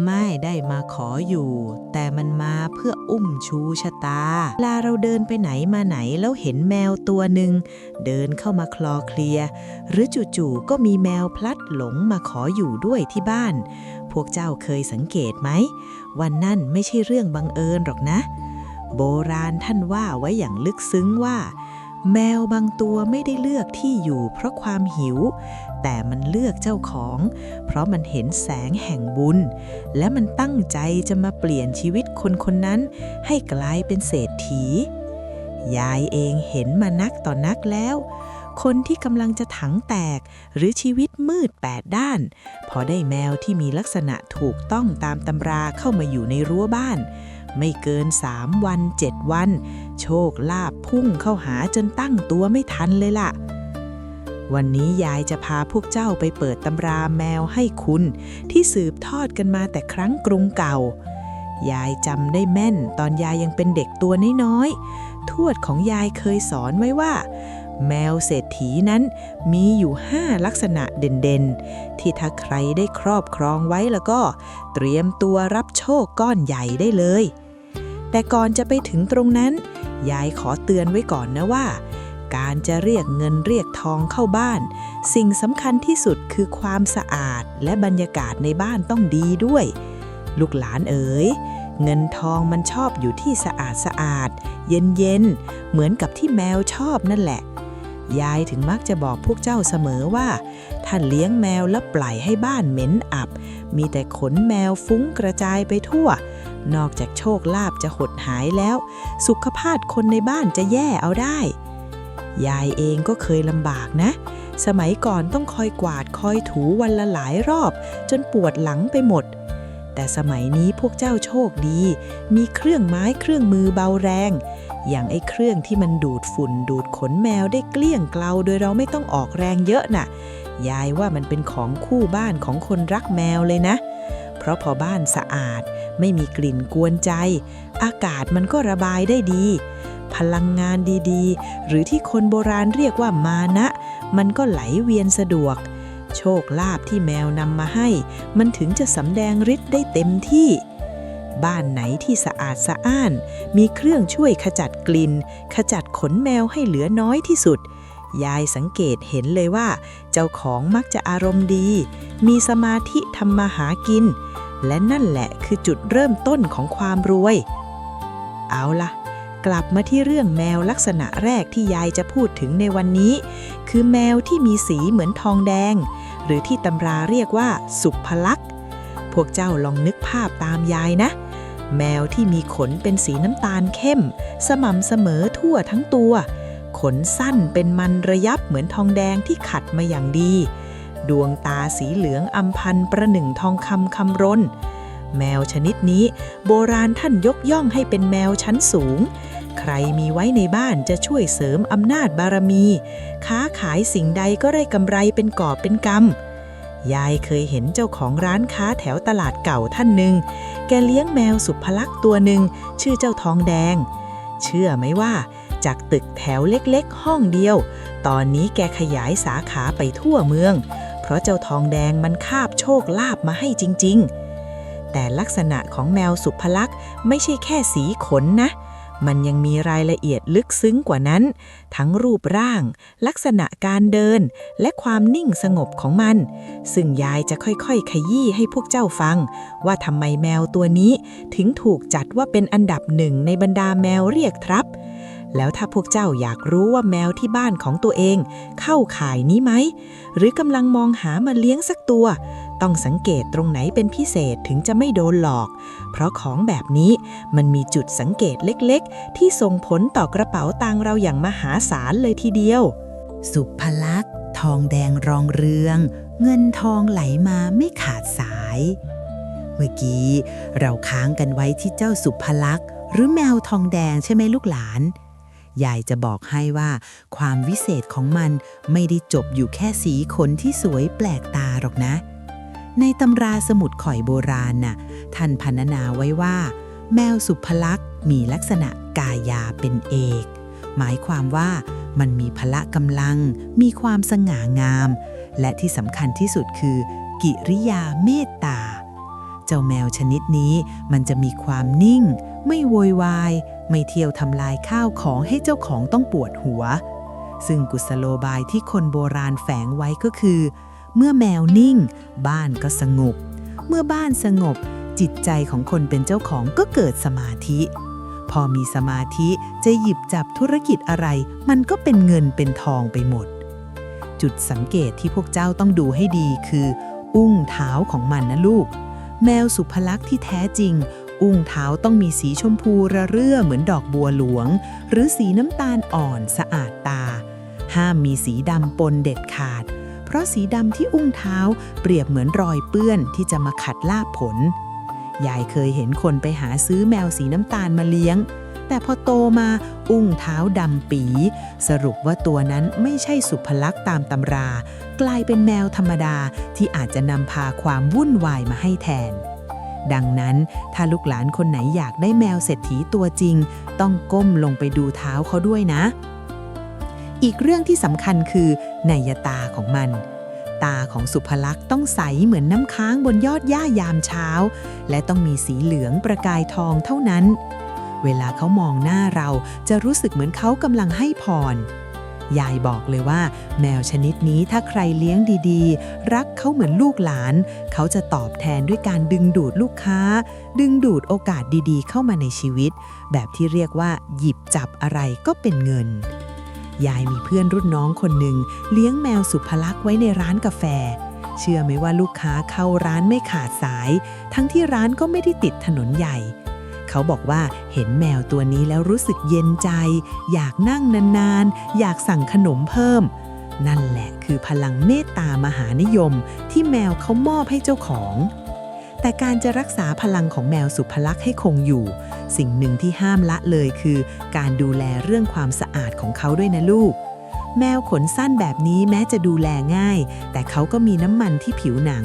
ไม่ได้มาขออยู่ แต่มันมาเพื่ออุ้มชูชะตาเวลาเราเดินไปไหนมาไหนแล้วเห็นแมวตัวหนึ่งเดินเข้ามาคลอเคลียหรือจู่ๆก็มีแมวพลัดหลงมาขออยู่ด้วยที่บ้านพวกเจ้าเคยสังเกตไหมวันนั่นไม่ใช่เรื่องบังเอิญหรอกนะโบราณท่านว่าไว้อย่างลึกซึ้งว่าแมวบางตัวไม่ได้เลือกที่อยู่เพราะความหิวแต่มันเลือกเจ้าของเพราะมันเห็นแสงแห่งบุญและมันตั้งใจจะมาเปลี่ยนชีวิตคนคนนั้นให้กลายเป็นเศรษฐียายเองเห็นมานักต่อนักแล้วคนที่กำลังจะถังแตกหรือชีวิตมืด8ด้านพอได้แมวที่มีลักษณะถูกต้องตามตำราเข้ามาอยู่ในรั้วบ้านไม่เกิน3 วัน 7 วันโชคลาภพุ่งเข้าหาจนตั้งตัวไม่ทันเลยล่ะวันนี้ยายจะพาพวกเจ้าไปเปิดตำราแมวให้คุณที่สืบทอดกันมาแต่ครั้งกรุงเก่ายายจำได้แม่นตอนยายยังเป็นเด็กตัวน้อยๆทวดของยายเคยสอนไว้ว่าแมวเศรษฐีนั้นมีอยู่5ลักษณะเด่นๆที่ถ้าใครได้ครอบครองไว้แล้วก็เตรียมตัวรับโชคก้อนใหญ่ได้เลยแต่ก่อนจะไปถึงตรงนั้นยายขอเตือนไว้ก่อนนะว่าการจะเรียกเงินเรียกทองเข้าบ้านสิ่งสำคัญที่สุดคือความสะอาดและบรรยากาศในบ้านต้องดีด้วยลูกหลานเอ๋ยเงินทองมันชอบอยู่ที่สะอาดเย็นเหมือนกับที่แมวชอบนั่นแหละยายถึงมักจะบอกพวกเจ้าเสมอว่าท่านเลี้ยงแมวแล้วปล่อยให้บ้านเหม็นอับมีแต่ขนแมวฟุ้งกระจายไปทั่วนอกจากโชคลาภจะหดหายแล้วสุขภาพคนในบ้านจะแย่เอาได้ยายเองก็เคยลำบากนะสมัยก่อนต้องคอยกวาดคอยถูวันละหลายรอบจนปวดหลังไปหมดแต่สมัยนี้พวกเจ้าโชคดีมีเครื่องไม้เครื่องมือเบาแรงอย่างไอ้เครื่องที่มันดูดฝุ่นดูดขนแมวได้เกลี้ยงเกลาโดยเราไม่ต้องออกแรงเยอะน่ะยายว่ามันเป็นของคู่บ้านของคนรักแมวเลยนะเพราะพอบ้านสะอาดไม่มีกลิ่นกวนใจอากาศมันก็ระบายได้ดีพลังงานดีๆหรือที่คนโบราณเรียกว่ามานะมันก็ไหลเวียนสะดวกโชคลาภที่แมวนำมาให้มันถึงจะสำแดงฤทธิ์ได้เต็มที่บ้านไหนที่สะอาดสะอ้านมีเครื่องช่วยขจัดกลิ่นขจัดขนแมวให้เหลือน้อยที่สุดยายสังเกตเห็นเลยว่าเจ้าของมักจะอารมณ์ดีมีสมาธิทำมาหากินและนั่นแหละคือจุดเริ่มต้นของความรวยเอาล่ะกลับมาที่เรื่องแมวลักษณะแรกที่ยายจะพูดถึงในวันนี้คือแมวที่มีสีเหมือนทองแดงหรือที่ตำราเรียกว่าสุภลักษณ์พวกเจ้าลองนึกภาพตามยายนะแมวที่มีขนเป็นสีน้ำตาลเข้มสม่ำเสมอทั่วทั้งตัวขนสั้นเป็นมันระยับเหมือนทองแดงที่ขัดมาอย่างดีดวงตาสีเหลืองอำพันประหนึ่งทองคำคำรนแมวชนิดนี้โบราณท่านยกย่องให้เป็นแมวชั้นสูงใครมีไว้ในบ้านจะช่วยเสริมอำนาจบารมีค้าขายสิ่งใดก็ได้กำไรเป็นกอบเป็นกำยายเคยเห็นเจ้าของร้านค้าแถวตลาดเก่าท่านหนึ่งแกเลี้ยงแมวสุภลักษณ์ตัวหนึ่งชื่อเจ้าทองแดงเชื่อไหมว่าจากตึกแถวเล็กๆห้องเดียวตอนนี้แกขยายสาขาไปทั่วเมืองเพราะเจ้าทองแดงมันคาบโชคลาภมาให้จริงๆแต่ลักษณะของแมวสุภลักษณ์ไม่ใช่แค่สีขนนะมันยังมีรายละเอียดลึกซึ้งกว่านั้นทั้งรูปร่างลักษณะการเดินและความนิ่งสงบของมันซึ่งยายจะค่อยๆขยี้ให้พวกเจ้าฟังว่าทำไมแมวตัวนี้ถึงถูกจัดว่าเป็นอันดับหนึ่งในบรรดาแมวเรียกทรัพย์แล้วถ้าพวกเจ้าอยากรู้ว่าแมวที่บ้านของตัวเองเข้าข่ายนี้ไหมหรือกำลังมองหามาเลี้ยงสักตัวต้องสังเกตตรงไหนเป็นพิเศษถึงจะไม่โดนหลอกเพราะของแบบนี้มันมีจุดสังเกตเล็กๆที่ส่งผลต่อกระเป๋าตังค์เราอย่างมหาศาลเลยทีเดียวสุภลักษณ์ทองแดงรองเรืองเงินทองไหลมาไม่ขาดสายเมื่อกี้เราค้างกันไว้ที่เจ้าสุภลักษณ์หรือแมวทองแดงใช่ไหมลูกหลานยายจะบอกให้ว่าความวิเศษของมันไม่ได้จบอยู่แค่สีขนที่สวยแปลกตาหรอกนะในตำราสมุดข่อยโบราณน่ะท่านพรรณนาไว้ว่าแมวสุภลักษณ์มีลักษณะกายาเป็นเอกหมายความว่ามันมีพละกำลังมีความสง่างามและที่สำคัญที่สุดคือกิริยาเมตตา เจ้าแมวชนิดนี้มันจะมีความนิ่งไม่โวยวายไม่เที่ยวทำลายข้าวของให้เจ้าของต้องปวดหัวซึ่งกุศโลบายที่คนโบราณแฝงไว้ก็คือเมื่อแมวนิ่งบ้านก็สงบเมื่อบ้านสงบจิตใจของคนเป็นเจ้าของก็เกิดสมาธิพอมีสมาธิจะหยิบจับธุรกิจอะไรมันก็เป็นเงินเป็นทองไปหมดจุดสังเกตที่พวกเจ้าต้องดูให้ดีคืออุ้งเท้าของมันนะลูกแมวสุภลักษณ์ที่แท้จริงอุ้งเท้าต้องมีสีชมพูระเรื่อเหมือนดอกบัวหลวงหรือสีน้ำตาลอ่อนสะอาดตาห้ามมีสีดำปนเด็ดขาดเพราะสีดำที่อุ้งเท้าเปรียบเหมือนรอยเปื้อนที่จะมาขัดลาภผลยายเคยเห็นคนไปหาซื้อแมวสีน้ำตาลมาเลี้ยงแต่พอโตมาอุ้งเท้าดำปีสรุปว่าตัวนั้นไม่ใช่สุภลักษณ์ตามตำรากลายเป็นแมวธรรมดาที่อาจจะนำพาความวุ่นวายมาให้แทนดังนั้นถ้าลูกหลานคนไหนอยากได้แมวเศรษฐีตัวจริงต้องก้มลงไปดูเท้าเขาด้วยนะอีกเรื่องที่สำคัญคือนัยตาของมันตาของสุภลักษณ์ต้องใสเหมือนน้ำค้างบนยอดหญ้ายามเช้าและต้องมีสีเหลืองประกายทองเท่านั้นเวลาเขามองหน้าเราจะรู้สึกเหมือนเขากำลังให้พรยายบอกเลยว่าแมวชนิดนี้ถ้าใครเลี้ยงดีๆรักเขาเหมือนลูกหลานเขาจะตอบแทนด้วยการดึงดูดลูกค้าดึงดูดโอกาสดีๆเข้ามาในชีวิตแบบที่เรียกว่าหยิบจับอะไรก็เป็นเงินยายมีเพื่อนรุ่นน้องคนหนึ่งเลี้ยงแมวสุภลักษณ์ไว้ในร้านกาแฟเชื่อไหมว่าลูกค้าเข้าร้านไม่ขาดสายทั้งที่ร้านก็ไม่ได้ติดถนนใหญ่เขาบอกว่าเห็นแมวตัวนี้แล้วรู้สึกเย็นใจอยากนั่งนานๆอยากสั่งขนมเพิ่มนั่นแหละคือพลังเมตตามหานิยมที่แมวเขามอบให้เจ้าของแต่การจะรักษาพลังของแมวสุภลักษณ์ให้คงอยู่สิ่งหนึ่งที่ห้ามละเลยคือการดูแลเรื่องความสะอาดของเขาด้วยนะลูกแมวขนสั้นแบบนี้แม้จะดูแลง่ายแต่เขาก็มีน้ำมันที่ผิวหนัง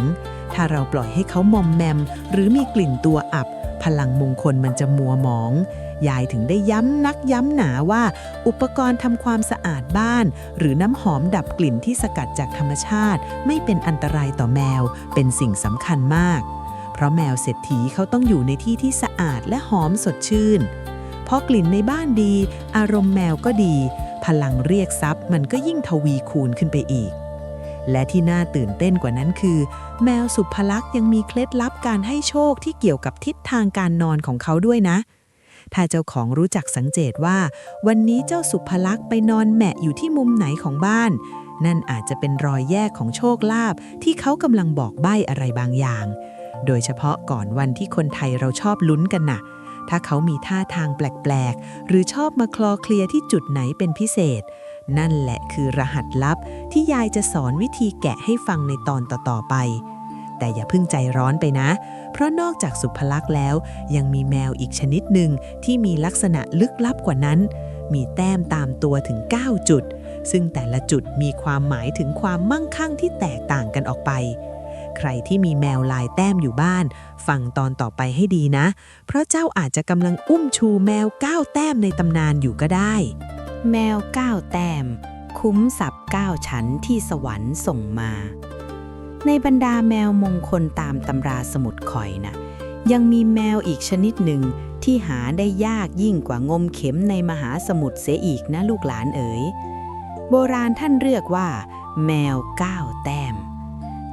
ถ้าเราปล่อยให้เขามอมแมมหรือมีกลิ่นตัวอับพลังมงคลมันจะมัวหมองยายถึงได้ย้ำนักย้ำหนาว่าอุปกรณ์ทำความสะอาดบ้านหรือน้ำหอมดับกลิ่นที่สกัดจากธรรมชาติไม่เป็นอันตรายต่อแมวเป็นสิ่งสำคัญมากเพราะแมวเศรษฐีเขาต้องอยู่ในที่ที่สะอาดและหอมสดชื่นพอกลิ่นในบ้านดีอารมณ์แมวก็ดีพลังเรียกทรัพย์มันก็ยิ่งทวีคูณขึ้นไปอีกและที่น่าตื่นเต้นกว่านั้นคือแมวสุภลักษณ์ยังมีเคล็ดลับการให้โชคที่เกี่ยวกับทิศทางการนอนของเขาด้วยนะถ้าเจ้าของรู้จักสังเกตว่าวันนี้เจ้าสุภลักษณ์ไปนอนแหมะอยู่ที่มุมไหนของบ้านนั่นอาจจะเป็นรอยแยกของโชคลาภที่เขากำลังบอกใบ้อะไรบางอย่างโดยเฉพาะก่อนวันที่คนไทยเราชอบลุ้นกันน่ะถ้าเขามีท่าทางแปลกๆหรือชอบมาคลอเคลียร์ที่จุดไหนเป็นพิเศษนั่นแหละคือรหัสลับที่ยายจะสอนวิธีแกะให้ฟังในตอนต่อๆไปแต่อย่าเพิ่งใจร้อนไปนะเพราะนอกจากสุภลักษณ์แล้วยังมีแมวอีกชนิดหนึ่งที่มีลักษณะลึกลับกว่านั้นมีแต้มตามตัวถึง9จุดซึ่งแต่ละจุดมีความหมายถึงความมั่งคั่งที่แตกต่างกันออกไปใครที่มีแมวลายแต้มอยู่บ้านฟังตอนต่อไปให้ดีนะเพราะเจ้าอาจจะกำลังอุ้มชูแมว9แต้มในตำนานอยู่ก็ได้แมว9แต้มคุ้มทรัพย์9ชั้นที่สวรรค์ส่งมาในบรรดาแมวมงคลตามตำราสมุดข่อยนะยังมีแมวอีกชนิดหนึ่งที่หาได้ยากยิ่งกว่างมเข็มในมหาสมุทรเสียอีกนะลูกหลานเอ๋ยโบราณท่านเรียกว่าแมว9แต้ม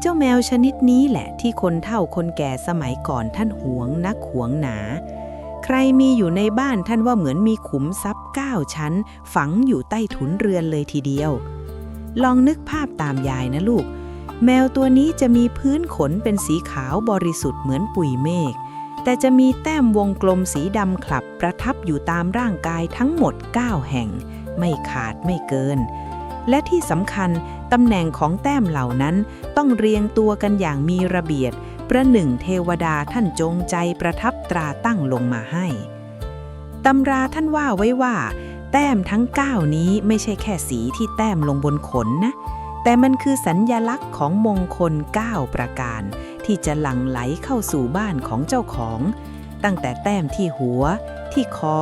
เจ้าแมวชนิดนี้แหละที่คนเฒ่าคนแก่สมัยก่อนท่านหวงนักหวงหนาใครมีอยู่ในบ้านท่านว่าเหมือนมีขุมทรัพย์9ชั้นฝังอยู่ใต้ถุนเรือนเลยทีเดียวลองนึกภาพตามยายนะลูกแมวตัวนี้จะมีพื้นขนเป็นสีขาวบริสุทธิ์เหมือนปุยเมฆแต่จะมีแต้มวงกลมสีดำคลับประทับอยู่ตามร่างกายทั้งหมด9แห่งไม่ขาดไม่เกินและที่สำคัญตำแหน่งของแต้มเหล่านั้นต้องเรียงตัวกันอย่างมีระเบียบประหนึ่งเทวดาท่านจงใจประทับตราตั้งลงมาให้ตำราท่านว่าไว้ว่าแต้มทั้ง9นี้ไม่ใช่แค่สีที่แต้มลงบนขนนะแต่มันคือสัญลักษณ์ของมงคล9ประการที่จะหลั่งไหลเข้าสู่บ้านของเจ้าของตั้งแต่แต้มที่หัวที่คอ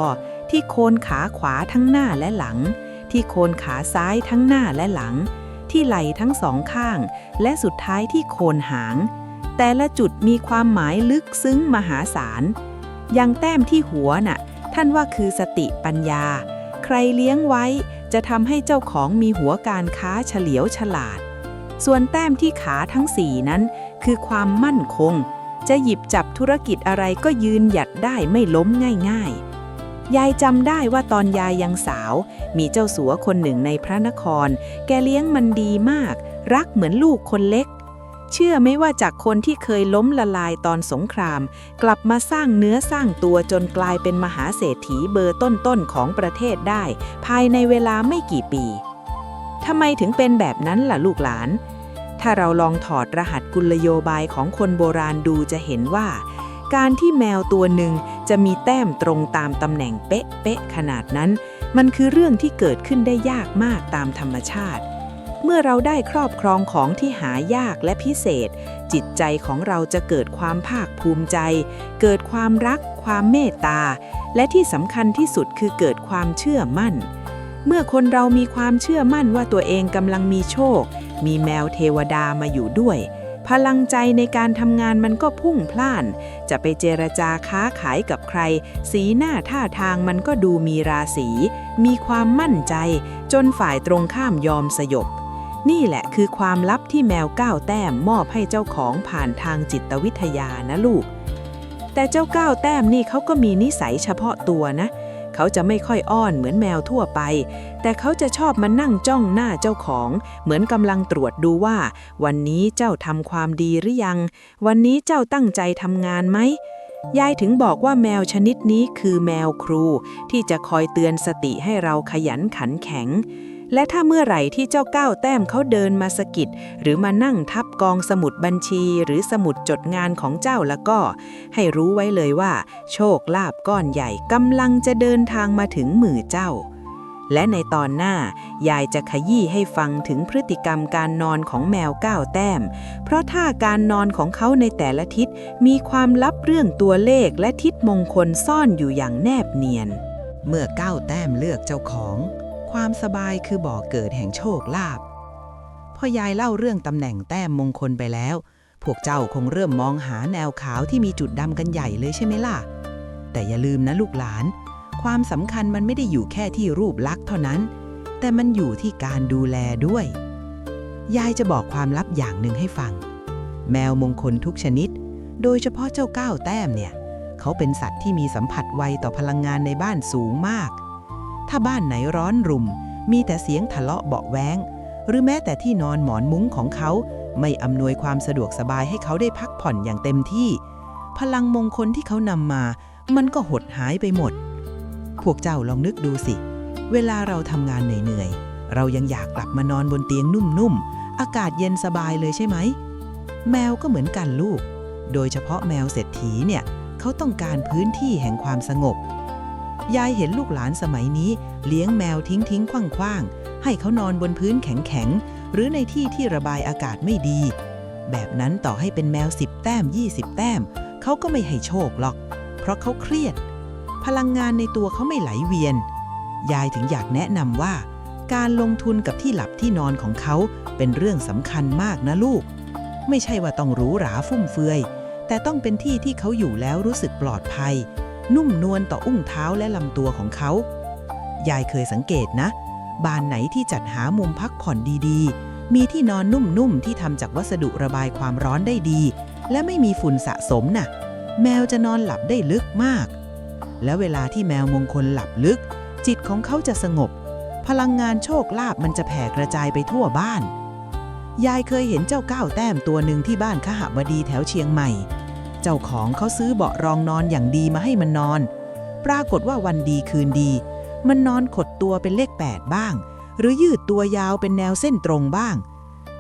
ที่โคนขาขวาทั้งหน้าและหลังที่โคนขาซ้ายทั้งหน้าและหลังที่ไหล่ทั้งสองข้างและสุดท้ายที่โคนหาง แต่ละจุดมีความหมายลึกซึ้งมหาศาลอย่างแต้มที่หัวน่ะท่านว่าคือสติปัญญาใครเลี้ยงไว้จะทำให้เจ้าของมีหัวการค้าเฉลียวฉลาดส่วนแต้มที่ขาทั้งสี่นั้นคือความมั่นคงจะหยิบจับธุรกิจอะไรก็ยืนหยัดได้ไม่ล้มง่ายๆยายจำได้ว่าตอนยายยังสาวมีเจ้าสัวคนหนึ่งในพระนครแกเลี้ยงมันดีมากรักเหมือนลูกคนเล็กเชื่อไหมว่าจากคนที่เคยล้มละลายตอนสงครามกลับมาสร้างเนื้อสร้างตัวจนกลายเป็นมหาเศรษฐีเบอร์ต้นๆของประเทศได้ภายในเวลาไม่กี่ปีทำไมถึงเป็นแบบนั้นล่ะลูกหลานถ้าเราลองถอดรหัสกลโยบายของคนโบราณดูจะเห็นว่าการที่แมวตัวหนึ่งจะมีแต้มตรงตามตำแหน่งเป๊ะๆขนาดนั้นมันคือเรื่องที่เกิดขึ้นได้ยากมากตามธรรมชาติเมื่อเราได้ครอบครองของที่หายากและพิเศษจิตใจของเราจะเกิดความภาคภูมิใจเกิดความรักความเมตตาและที่สำคัญที่สุดคือเกิดความเชื่อมั่นเมื่อคนเรามีความเชื่อมั่นว่าตัวเองกำลังมีโชคมีแมวเทวดามาอยู่ด้วยพลังใจในการทำงานมันก็พุ่งพล่านจะไปเจรจาค้าขายกับใครสีหน้าท่าทางมันก็ดูมีราศีมีความมั่นใจจนฝ่ายตรงข้ามยอมสยบนี่แหละคือความลับที่แมว9แต้มมอบให้เจ้าของผ่านทางจิตวิทยานะลูกแต่เจ้า9แต้มนี่เขาก็มีนิสัยเฉพาะตัวนะเขาจะไม่ค่อยอ้อนเหมือนแมวทั่วไปแต่เขาจะชอบมานั่งจ้องหน้าเจ้าของเหมือนกำลังตรวจดูว่าวันนี้เจ้าทำความดีหรือยังวันนี้เจ้าตั้งใจทำงานไหมยายถึงบอกว่าแมวชนิดนี้คือแมวครูที่จะคอยเตือนสติให้เราขยันขันแข็งและถ้าเมื่อไหร่ที่เจ้า9แต้มเขาเดินมาสะกิดหรือมานั่งทับกองสมุดบัญชีหรือสมุดจดงานของเจ้าแล้วก็ให้รู้ไว้เลยว่าโชคลาภก้อนใหญ่กำลังจะเดินทางมาถึงมือเจ้าและในตอนหน้ายายจะขยี้ให้ฟังถึงพฤติกรรมการนอนของแมว9แต้มเพราะถ้าการนอนของเขาในแต่ละทิศมีความลับเรื่องตัวเลขและทิศมงคลซ่อนอยู่อย่างแนบเนียนเมื่อ9แต้มเลือกเจ้าของความสบายคือบ่อเกิดแห่งโชคลาภพอยายเล่าเรื่องตำแหน่งแต้มมงคลไปแล้วพวกเจ้าคงเริ่มมองหาแนวขาวที่มีจุดดำกันใหญ่เลยใช่ไหมล่ะแต่อย่าลืมนะลูกหลานความสำคัญมันไม่ได้อยู่แค่ที่รูปลักษณ์เท่านั้นแต่มันอยู่ที่การดูแลด้วยยายจะบอกความลับอย่างหนึ่งให้ฟังแมวมงคลทุกชนิดโดยเฉพาะเจ้า9แต้มเนี่ยเขาเป็นสัตว์ที่มีสัมผัสไวต่อพลังงานในบ้านสูงมากถ้าบ้านไหนร้อนรุ่มมีแต่เสียงทะเลาะเบาะแว้งหรือแม้แต่ที่นอนหมอนมุ้งของเขาไม่อำนวยความสะดวกสบายให้เขาได้พักผ่อนอย่างเต็มที่พลังมงคลที่เขานำมามันก็หดหายไปหมดพวกเจ้าลองนึกดูสิเวลาเราทำงานเหนื่อยๆเรายังอยากกลับมานอนบนเตียงนุ่มๆอากาศเย็นสบายเลยใช่ไหมแมวก็เหมือนกันลูกโดยเฉพาะแมวเศรษฐีเนี่ยเขาต้องการพื้นที่แห่งความสงบยายเห็นลูกหลานสมัยนี้เลี้ยงแมวทิ้งขว้างๆให้เขานอนบนพื้นแข็งๆหรือในที่ที่ระบายอากาศไม่ดีแบบนั้นต่อให้เป็นแมว10แต้ม20แต้มเขาก็ไม่ให้โชคหรอกเพราะเขาเครียดพลังงานในตัวเขาไม่ไหลเวียนยายถึงอยากแนะนำว่าการลงทุนกับที่หลับที่นอนของเขาเป็นเรื่องสำคัญมากนะลูกไม่ใช่ว่าต้องหรูหราฟุ่มเฟือยแต่ต้องเป็นที่ที่เขาอยู่แล้วรู้สึกปลอดภัยนุ่มนวลต่ออุ้งเท้าและลำตัวของเขายายเคยสังเกตนะบ้านไหนที่จัดหามุมพักผ่อนดีๆมีที่นอนนุ่มๆที่ทำจากวัสดุระบายความร้อนได้ดีและไม่มีฝุ่นสะสมน่ะแมวจะนอนหลับได้ลึกมากและเวลาที่แมวมงคลหลับลึกจิตของเขาจะสงบพลังงานโชคลาภมันจะแผ่กระจายไปทั่วบ้านยายเคยเห็นเจ้า9แต้มตัวหนึ่งที่บ้านคหบดีแถวเชียงใหม่เจ้าของเขาซื้อเบาะรองนอนอย่างดีมาให้มันนอนปรากฏว่าวันดีคืนดีมันนอนขดตัวเป็นเลข8บ้างหรือยืดตัวยาวเป็นแนวเส้นตรงบ้าง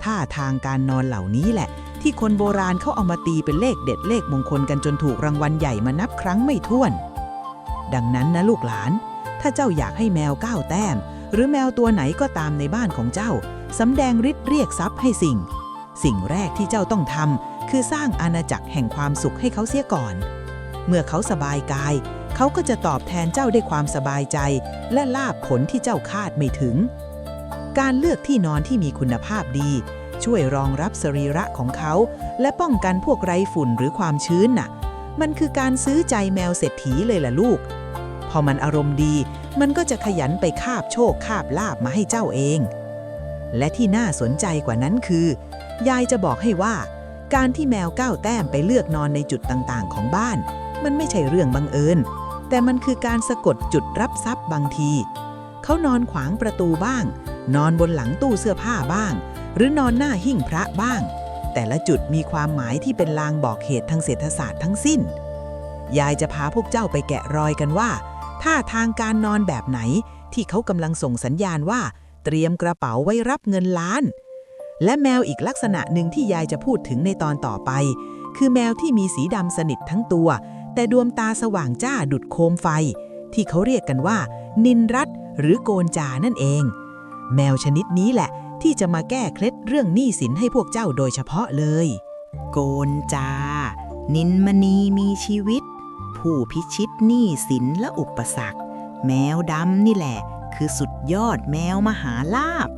ท่าทางการนอนเหล่านี้แหละที่คนโบราณเขาเอามาตีเป็นเลขเด็ดเลขมงคลกันจนถูกรางวัลใหญ่มานับครั้งไม่ถ้วนดังนั้นนะลูกหลานถ้าเจ้าอยากให้แมว9แต้มหรือแมวตัวไหนก็ตามในบ้านของเจ้าสำแดงฤทธิ์เรียกทรัพย์ให้สิ่งแรกที่เจ้าต้องทำคือสร้างอาณาจักรแห่งความสุขให้เขาเสียก่อนเมื่อเขาสบายกายเขาก็จะตอบแทนเจ้าด้วยความสบายใจและลาภผลที่เจ้าคาดไม่ถึงการเลือกที่นอนที่มีคุณภาพดี ช่วยรองรับสรีระของเขาและป้องกันพวกไรฝุ่นหรือความชื้นน่ะมันคือการซื้อใจแมวเศรษฐีเลยล่ะลูกพอมันอารมณ์ดีมันก็จะขยันไปคาบโชคคาบลาภมาให้เจ้าเองและที่น่าสนใจกว่านั้นคือยายจะบอกให้ว่าการที่แมว9 แต้มไปเลือกนอนในจุดต่างๆของบ้านมันไม่ใช่เรื่องบังเอิญแต่มันคือการสะกดจุดรับทรัพย์บางทีเขานอนขวางประตูบ้างนอนบนหลังตู้เสื้อผ้าบ้างหรือนอนหน้าหิ้งพระบ้างแต่ละจุดมีความหมายที่เป็นลางบอกเหตุทางเศรษฐศาสตร์ทั้งสิ้นยายจะพาพวกเจ้าไปแกะรอยกันว่าท่าทางการนอนแบบไหนที่เขากำลังส่งสัญญาณว่าเตรียมกระเป๋าไว้รับเงินล้านและแมวอีกลักษณะหนึ่งที่ยายจะพูดถึงในตอนต่อไปคือแมวที่มีสีดำสนิททั้งตัวแต่ดวงตาสว่างจ้าดุจโคมไฟที่เขาเรียกกันว่านินรัตหรือโกนจานั่นเองแมวชนิดนี้แหละที่จะมาแก้เคล็ดเรื่องหนี้สินให้พวกเจ้าโดยเฉพาะเลยโกนจานินมณีมีชีวิตผู้พิชิตหนี้สินและอุปสรรคแมวดำนี่แหละคือสุดยอดแมวมหาลาภ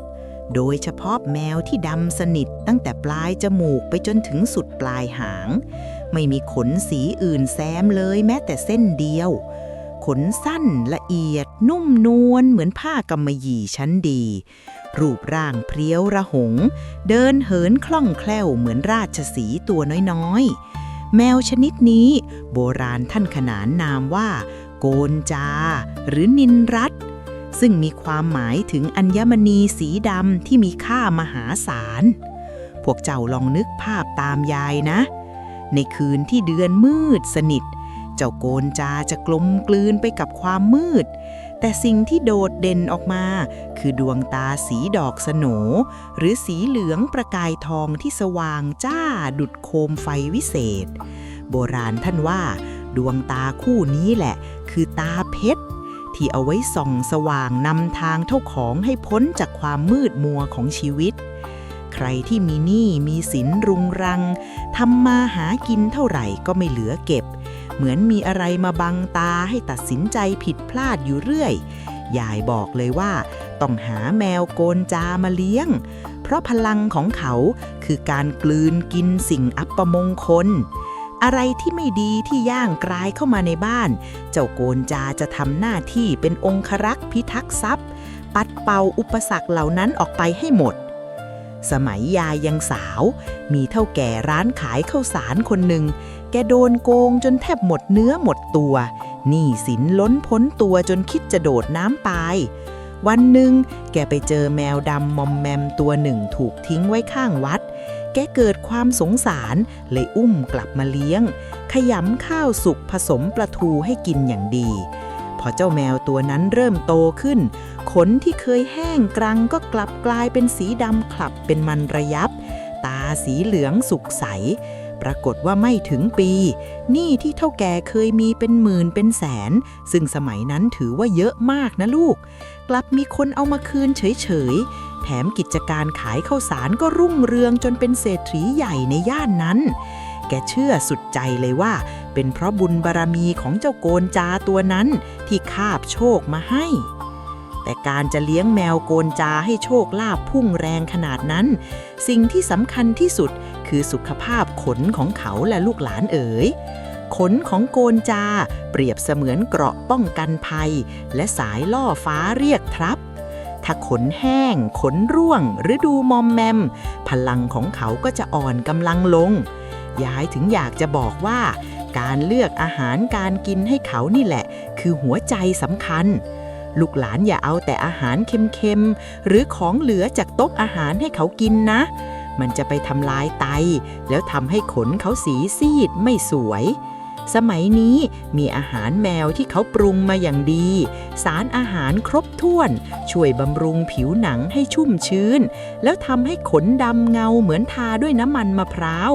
โดยเฉพาะแมวที่ดำสนิทตั้งแต่ปลายจมูกไปจนถึงสุดปลายหางไม่มีขนสีอื่นแซมเลยแม้แต่เส้นเดียวขนสั้นละเอียดนุ่มนวลเหมือนผ้ากำมะหยี่ชั้นดีรูปร่างเพรียวระหงเดินเหินคล่องแคล่วเหมือนราชสีห์ตัวน้อยๆแมวชนิดนี้โบราณท่านขนานนามว่าโกนจาหรือนินรัตซึ่งมีความหมายถึงอัญมณีสีดำที่มีค่ามหาศาลพวกเจ้าลองนึกภาพตามยายนะในคืนที่เดือนมืดสนิทเจ้าโกนจาจะกลมกลืนไปกับความมืดแต่สิ่งที่โดดเด่นออกมาคือดวงตาสีดอกสโหนหรือสีเหลืองประกายทองที่สว่างจ้าดุจโคมไฟวิเศษโบราณท่านว่าดวงตาคู่นี้แหละคือตาเพชรที่เอาไว้ส่องสว่างนำทางเจ้าของให้พ้นจากความมืดมัวของชีวิตใครที่มีหนี้มีสินรุงรังทำมาหากินเท่าไหร่ก็ไม่เหลือเก็บเหมือนมีอะไรมาบังตาให้ตัดสินใจผิดพลาดอยู่เรื่อยยายบอกเลยว่าต้องหาแมวโกนจามาเลี้ยงเพราะพลังของเขาคือการกลืนกินสิ่งอัปมงคลอะไรที่ไม่ดีที่ย่างกรายเข้ามาในบ้านเจ้าโกนจาจะทำหน้าที่เป็นองครักษ์พิทักษ์ทรัพย์ปัดเป่าอุปสรรคเหล่านั้นออกไปให้หมดสมัยยายยังสาวมีเฒ่าแก่ร้านขายข้าวสารคนหนึ่งแกโดนโกงจนแทบหมดเนื้อหมดตัวหนี้สินล้นพ้นตัวจนคิดจะโดดน้ำตายวันหนึ่งแกไปเจอแมวดำมอมแมมตัวหนึ่งถูกทิ้งไว้ข้างวัดแกเกิดความสงสารเลยอุ้มกลับมาเลี้ยงขยำข้าวสุกผสมปลาทูให้กินอย่างดีพอเจ้าแมวตัวนั้นเริ่มโตขึ้นขนที่เคยแห้งกรังก็กลับกลายเป็นสีดำคลับเป็นมันระยับตาสีเหลืองสุกใสปรากฏว่าไม่ถึงปีหนี้ที่เฒ่าแก่เคยมีเป็นหมื่นเป็นแสนซึ่งสมัยนั้นถือว่าเยอะมากนะลูกกลับมีคนเอามาคืนเฉยๆแถมกิจการขายข้าวสารก็รุ่งเรืองจนเป็นเศรษฐีใหญ่ในย่านนั้นแกเชื่อสุดใจเลยว่าเป็นเพราะบุญบารมีของเจ้าโกนจาตัวนั้นที่คาบโชคมาให้แต่การจะเลี้ยงแมวโกนจาให้โชคลาภพุ่งแรงขนาดนั้นสิ่งที่สำคัญที่สุดคือสุขภาพขนของเขาและลูกหลานเอ๋ยขนของโกนจาเปรียบเสมือนเกราะป้องกันภัยและสายล่อฟ้าเรียกทรัพย์ถ้าขนแห้งขนร่วงหรือดูมอมแมมพลังของเขาก็จะอ่อนกำลังลงยายถึงอยากจะบอกว่าการเลือกอาหารการกินให้เขานี่แหละคือหัวใจสำคัญลูกหลานอย่าเอาแต่อาหารเค็มๆหรือของเหลือจากโต๊ะอาหารให้เขากินนะมันจะไปทำลายไตแล้วทำให้ขนเขาสีซีดไม่สวยสมัยนี้มีอาหารแมวที่เขาปรุงมาอย่างดีสารอาหารครบถ้วนช่วยบำรุงผิวหนังให้ชุ่มชื้นแล้วทำให้ขนดำเงาเหมือนทาด้วยน้ำมันมะพร้าว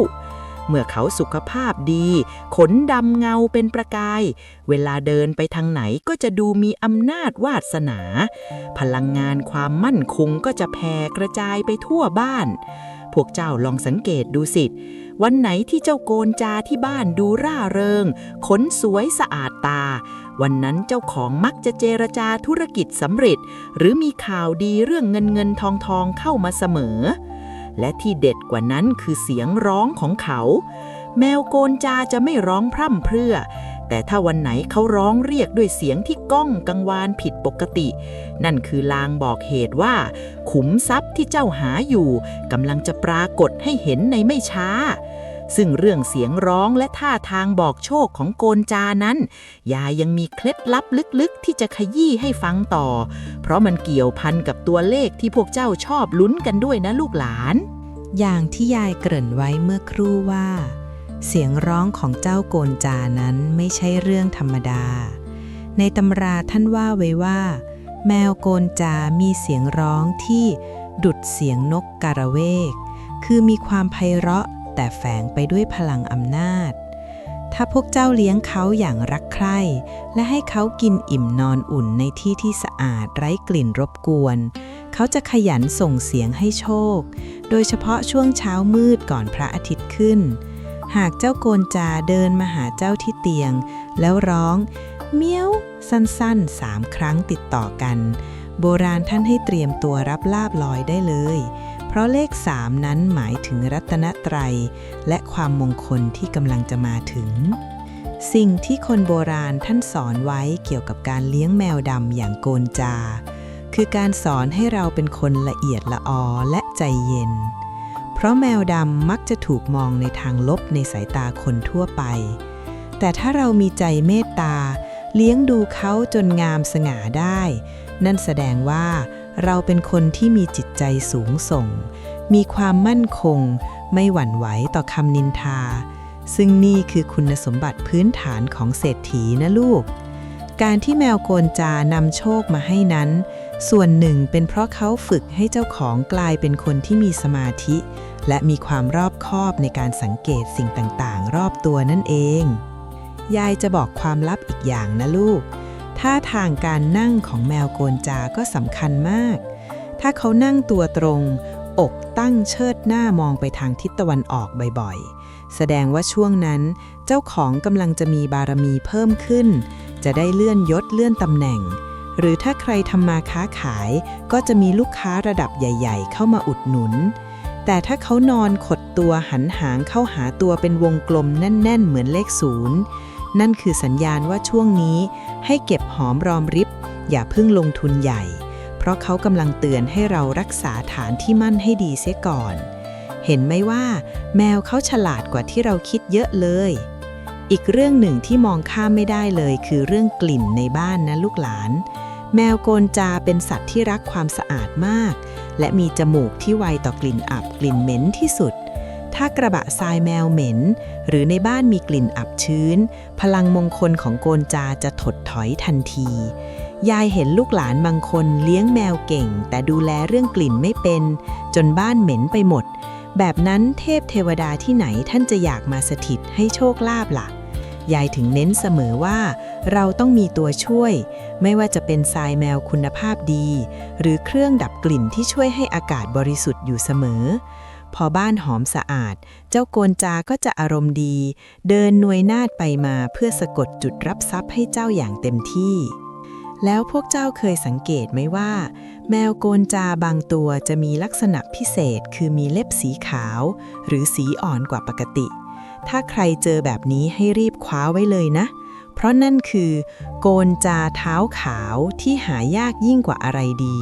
เมื่อเขาสุขภาพดีขนดำเงาเป็นประกายเวลาเดินไปทางไหนก็จะดูมีอำนาจวาสนาพลังงานความมั่นคงก็จะแผ่กระจายไปทั่วบ้านพวกเจ้าลองสังเกตดูสิวันไหนที่เจ้าโกนจาที่บ้านดูร่าเริงขนสวยสะอาดตาวันนั้นเจ้าของมักจะเจรจาธุรกิจสำเร็จหรือมีข่าวดีเรื่องเงินทองเข้ามาเสมอ และที่เด็ดกว่านั้นคือเสียงร้องของเขา แมวโกนจาจะไม่ร้องพร่ำเพรื่อ แต่ถ้าวันไหนเขาร้องเรียกด้วยเสียงที่ก้องกังวานผิดปกติ นั่นคือลางบอกเหตุว่าขุมทรัพย์ที่เจ้าหาอยู่กำลังจะปรากฏให้เห็นในไม่ช้า ซึ่งเรื่องเสียงร้องและท่าทางบอกโชคของโกนจานั้นยายยังมีเคล็ดลับลึกๆที่จะขยี้ให้ฟังต่อ เพราะมันเกี่ยวพันกับตัวเลขที่พวกเจ้าชอบลุ้นกันด้วยนะลูกหลาน อย่างที่ยายเกริ่นไว้เมื่อครู่ว่า เสียงร้องของเจ้าโกนจานั้นไม่ใช่เรื่องธรรมดา ในตำราท่านว่าไว้ว่า แมวโกนจามีเสียงร้องที่ดุจเสียงนกกระเวก คือมีความไพเราะแต่แฝงไปด้วยพลังอำนาจ ถ้าพวกเจ้าเลี้ยงเขาอย่างรักใคร่และให้เขากินอิ่มนอนอุ่นในที่ที่สะอาดไร้กลิ่นรบกวน เขาจะขยันส่งเสียงให้โชค โดยเฉพาะช่วงเช้ามืดก่อนพระอาทิตย์ขึ้น หากเจ้าโกนจาเดินมาหาเจ้าที่เตียงแล้วร้องเมี้ยวสั้นๆ3 ครั้งติดต่อกัน โบราณท่านให้เตรียมตัวรับลาภลอยได้เลย เพราะเลข3นั้นหมายถึงรัตนตรัยและความมงคลที่กำลังจะมาถึง สิ่งที่คนโบราณท่านสอนไว้เกี่ยวกับการเลี้ยงแมวดำอย่างโกนจา คือการสอนให้เราเป็นคนละเอียดละออและใจเย็น เพราะแมวดำมักจะถูกมองในทางลบในสายตาคนทั่วไป แต่ถ้าเรามีใจเมตตาเลี้ยงดูเขาจนงามสง่าได้ นั่นแสดงว่าเราเป็นคนที่มีจิตใจสูงส่ง มีความมั่นคงไม่หวั่นไหวต่อคำนินทา ซึ่งนี่คือคุณสมบัติพื้นฐานของเศรษฐีนะลูก การที่แมวโกนจานำโชคมาให้นั้น ส่วนหนึ่งเป็นเพราะเขาฝึกให้เจ้าของกลายเป็นคนที่มีสมาธิ และมีความรอบคอบในการสังเกตสิ่งต่างๆรอบตัวนั่นเอง ยายจะบอกความลับอีกอย่างนะลูก ท่าทางการนั่งของแมวโกนจาก็สำคัญมาก ถ้าเขานั่งตัวตรง อกตั้งเชิดหน้ามองไปทางทิศตะวันออกบ่อยๆ แสดงว่าช่วงนั้นเจ้าของกำลังจะมีบารมีเพิ่มขึ้น จะได้เลื่อนยศเลื่อนตำแหน่ง หรือถ้าใครทำมาค้าขายก็จะมีลูกค้าระดับใหญ่ๆเข้ามาอุดหนุน แต่ถ้าเขานอนขดตัวหันหางเข้าหาตัวเป็นวงกลมแน่นๆเหมือนเลข0นั่นคือสัญญาณว่าช่วงนี้ให้เก็บหอมรอมริบอย่าเพิ่งลงทุนใหญ่เพราะเขากำลังเตือนให้เรารักษาฐานที่มั่นให้ดีเสียก่อนเห็นไหมว่าแมวเขาฉลาดกว่าที่เราคิดเยอะเลยอีกเรื่องหนึ่งที่มองข้ามไม่ได้เลยคือเรื่องกลิ่นในบ้านนะลูกหลานแมวโกนจาเป็นสัตว์ที่รักความสะอาดมากและมีจมูกที่ไวต่อกลิ่นอับกลิ่นเหม็นที่สุดถ้ากระบะทรายแมวเหม็นหรือในบ้านมีกลิ่นอับชื้นพลังมงคลของโกนจาจะถดถอยทันทียายเห็นลูกหลานบางคนเลี้ยงแมวเก่งแต่ดูแลเรื่องกลิ่นไม่เป็นจนบ้านเหม็นไปหมดแบบนั้นเทพเทวดาที่ไหนท่านจะอยากมาสถิตให้โชคลาภล่ะยายถึงเน้นเสมอว่าเราต้องมีตัวช่วยไม่ว่าจะเป็นทรายแมวคุณภาพดีหรือเครื่องดับกลิ่นที่ช่วยให้อากาศบริสุทธิ์อยู่เสมอพอบ้านหอมสะอาดเจ้าโกนจาก็จะอารมณ์ดีเดินนวยนาฏไปมาเพื่อสะกดจุดรับทรัพย์ให้เจ้าอย่างเต็มที่แล้วพวกเจ้าเคยสังเกตไหมว่าแมวโกนจาบางตัวจะมีลักษณะพิเศษคือมีเล็บสีขาวหรือสีอ่อนกว่าปกติถ้าใครเจอแบบนี้ให้รีบคว้าไว้เลยนะเพราะนั่นคือโกนจาเท้าขาวที่หายากยิ่งกว่าอะไรดี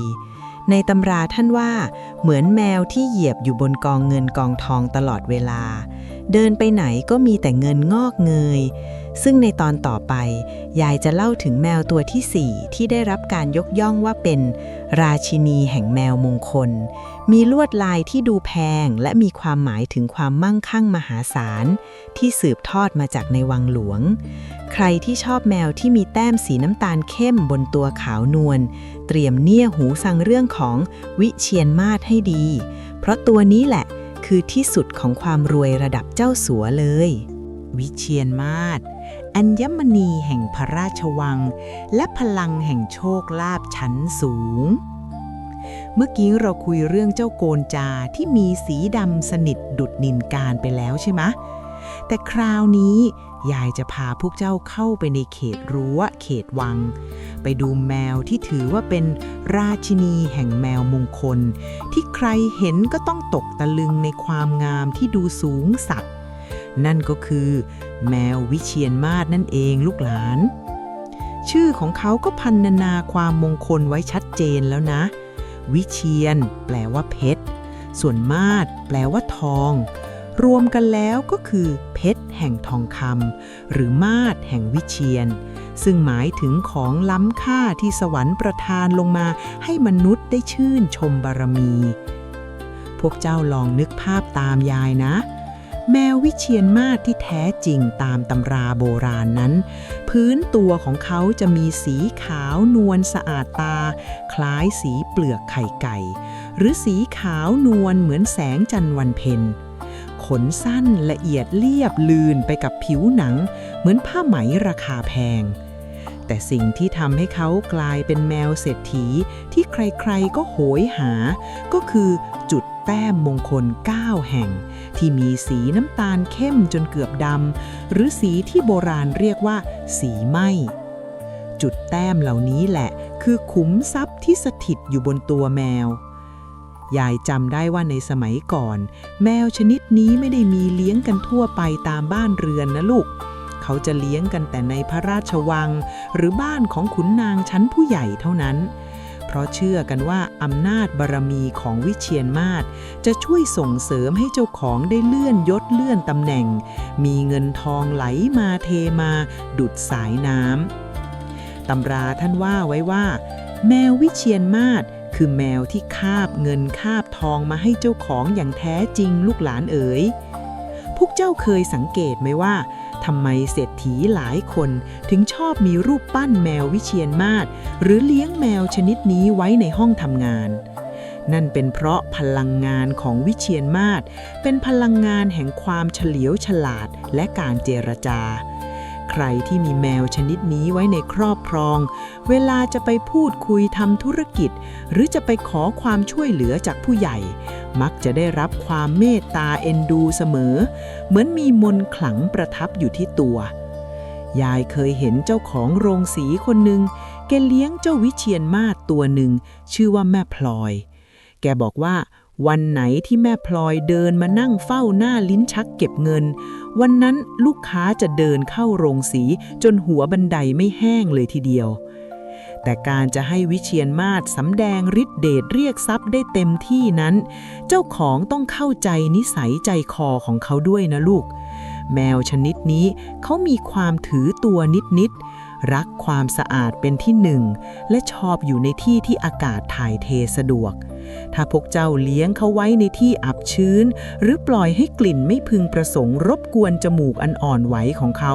ในตำราท่านว่าเหมือนแมวที่เหยียบอยู่บนกองเงินกองทองตลอดเวลาเดินไปไหนก็มีแต่เงินงอกเงยซึ่งในตอนต่อไปยายจะเล่าถึงแมวตัวที่4ที่ได้รับการยกย่องว่าเป็นราชินีแห่งแมวมงคลมีลวดลายที่ดูแพงและมีความหมายถึงความมั่งคั่งมหาศาลที่สืบทอดมาจากในวังหลวงใครที่ชอบแมวที่มีแต้มสีน้ำตาลเข้มบนตัวขาวนวลเตรียมเนี่ยหูฟังเรื่องของวิเชียรมาศให้ดีเพราะตัวนี้แหละคือที่สุดของความรวยระดับเจ้าสัวเลยวิเชียรมาศอัญมณีแห่งพระราชวังและพลังแห่งโชคลาภชั้นสูงเมื่อกี้เราคุยเรื่องเจ้าโกนจาที่มีสีดำสนิทดุจนินการไปแล้วใช่ไหม แต่คราวนี้ยายจะพาพวกเจ้าเข้าไปในเขตรั้วเขตวังไปดูแมวที่ถือว่าเป็นราชินีแห่งแมวมงคลที่ใครเห็นก็ต้องตกตะลึงในความงามที่ดูสูงสักนั่นก็คือแมววิเชียรมาศนั่นเองลูกหลานชื่อของเขาก็พรรณนาความมงคลไว้ชัดเจนแล้วนะวิเชียรแปลว่าเพชรส่วนมาศแปลว่าทองรวมกันแล้วก็คือเพชรแห่งทองคำหรือมาศแห่งวิเชียรซึ่งหมายถึงของล้ำค่าที่สวรรค์ประทานลงมาให้มนุษย์ได้ชื่นชมบารมีพวกเจ้าลองนึกภาพตามยายนะแมววิเชียรมาศที่แท้จริงตามตำราโบราณนั้นพื้นตัวของเขาจะมีสีขาวนวลสะอาดตาคล้ายสีเปลือกไข่ไก่หรือสีขาวนวลเหมือนแสงจันทร์วันเพ็ญขนสั้นละเอียดเรียบลื่นไปกับผิวหนังเหมือนผ้าไหมราคาแพงแต่สิ่งที่ทำให้เขากลายเป็นแมวเศรษฐีที่ใครๆก็โหยหาก็คือจุดแต้มมงคล9แห่งที่มีสีน้ำตาลเข้มจนเกือบดำหรือสีที่โบราณเรียกว่าสีไหม้จุดแต้มเหล่านี้แหละคือขุมทรัพย์ที่สถิตอยู่บนตัวแมวยายจำได้ว่าในสมัยก่อนแมวชนิดนี้ไม่ได้มีเลี้ยงกันทั่วไปตามบ้านเรือนนะลูกเขาจะเลี้ยงกันแต่ในพระราชวังหรือบ้านของขุนนางชั้นผู้ใหญ่เท่านั้นเพราะเชื่อกันว่าอำนาจบารมีของวิเชียรมาศจะช่วยส่งเสริมให้เจ้าของได้เลื่อนยศเลื่อนตำแหน่งมีเงินทองไหลมาเทมาดุจสายน้ำตำราท่านว่าไว้ว่าแมววิเชียรมาศคือแมวที่คาบเงินคาบทองมาให้เจ้าของอย่างแท้จริงลูกหลานเอ๋ยพวกเจ้าเคยสังเกตไหมว่าทำไมเศรษฐีหลายคนถึงชอบมีรูปปั้นแมววิเชียรมาศหรือเลี้ยงแมวชนิดนี้ไว้ในห้องทำงานนั่นเป็นเพราะพลังงานของวิเชียรมาศเป็นพลังงานแห่งความเฉลียวฉลาดและการเจรจาใครที่มีแมวชนิดนี้ไว้ในครอบครองเวลาจะไปพูดคุยทำธุรกิจหรือจะไปขอความช่วยเหลือจากผู้ใหญ่มักจะได้รับความเมตตาเอ็นดูเสมอเหมือนมีมนต์ขลังประทับอยู่ที่ตัวยายเคยเห็นเจ้าของโรงสีคนหนึ่งแกเลี้ยงเจ้าวิเชียรมาศตัวหนึ่งชื่อว่าแม่พลอยแกบอกว่าวันไหนที่แม่พลอยเดินมานั่งเฝ้าหน้าลิ้นชักเก็บเงินวันนั้นลูกค้าจะเดินเข้าโรงสีจนหัวบันไดไม่แห้งเลยทีเดียวแต่การจะให้วิเชียรมาศสำแดงฤทธิ์เดชเรียกทรัพย์ได้เต็มที่นั้นเจ้าของต้องเข้าใจนิสัยใจคอของเขาด้วยนะลูกแมวชนิดนี้เขามีความถือตัวนิดๆรักความสะอาดเป็นที่หนึ่งและชอบอยู่ในที่ที่อากาศถ่ายเทสะดวกถ้าพวกเจ้าเลี้ยงเขาไว้ในที่อับชื้นหรือปล่อยให้กลิ่นไม่พึงประสงค์รบกวนจมูกอันอ่อนไหวของเขา